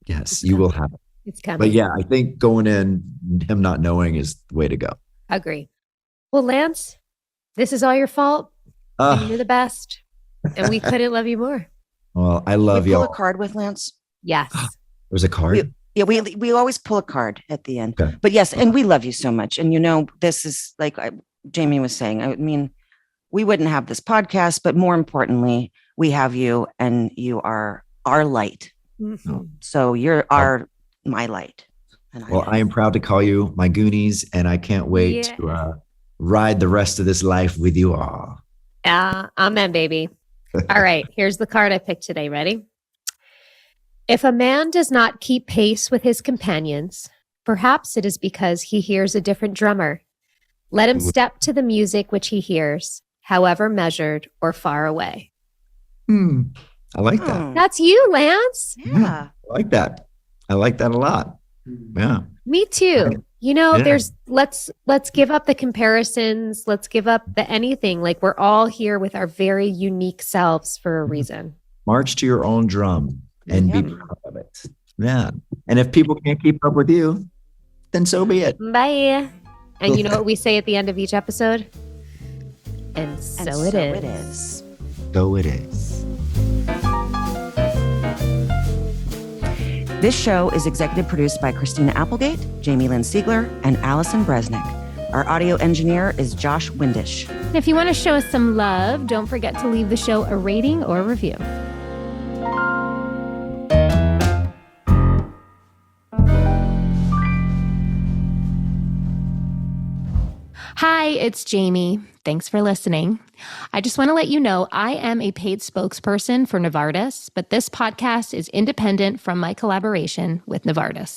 Yes, you will have it. It's coming. But yeah, I think going in, him not knowing is the way to go. Agree. Well, Lance, this is all your fault. You're the best. And we couldn't love you more. Well, I love y'all. Pull a card with Lance? Yes. There's a card? We always pull a card at the end. Okay. But yes, and we love you so much. And this is like Jamie was saying, I mean, we wouldn't have this podcast, but more importantly, we have you and you are our light. Mm-hmm. So you're my light. And I am proud to call you my Goonies, and I can't wait to ride the rest of this life with you all. Amen, baby. All right, here's the card I picked today. Ready? If a man does not keep pace with his companions, perhaps it is because he hears a different drummer. Let him step to the music which he hears, however measured or far away. I like that. That's you, Lance. Yeah. I like that. I like that a lot. Yeah. Me too. Let's give up the comparisons. Let's give up the anything. Like, we're all here with our very unique selves for a reason. March to your own drum and be proud of it. Yeah. And if people can't keep up with you, then so be it. Bye. And you know what we say at the end of each episode? And so it is. So it is. This show is executive produced by Christina Applegate, Jamie-Lynn Siegler, and Allison Bresnick. Our audio engineer is Josh Windish. And if you want to show us some love, don't forget to leave the show a rating or review. Hi, it's Jamie. Thanks for listening. I just want to let you know I am a paid spokesperson for Novartis, but this podcast is independent from my collaboration with Novartis.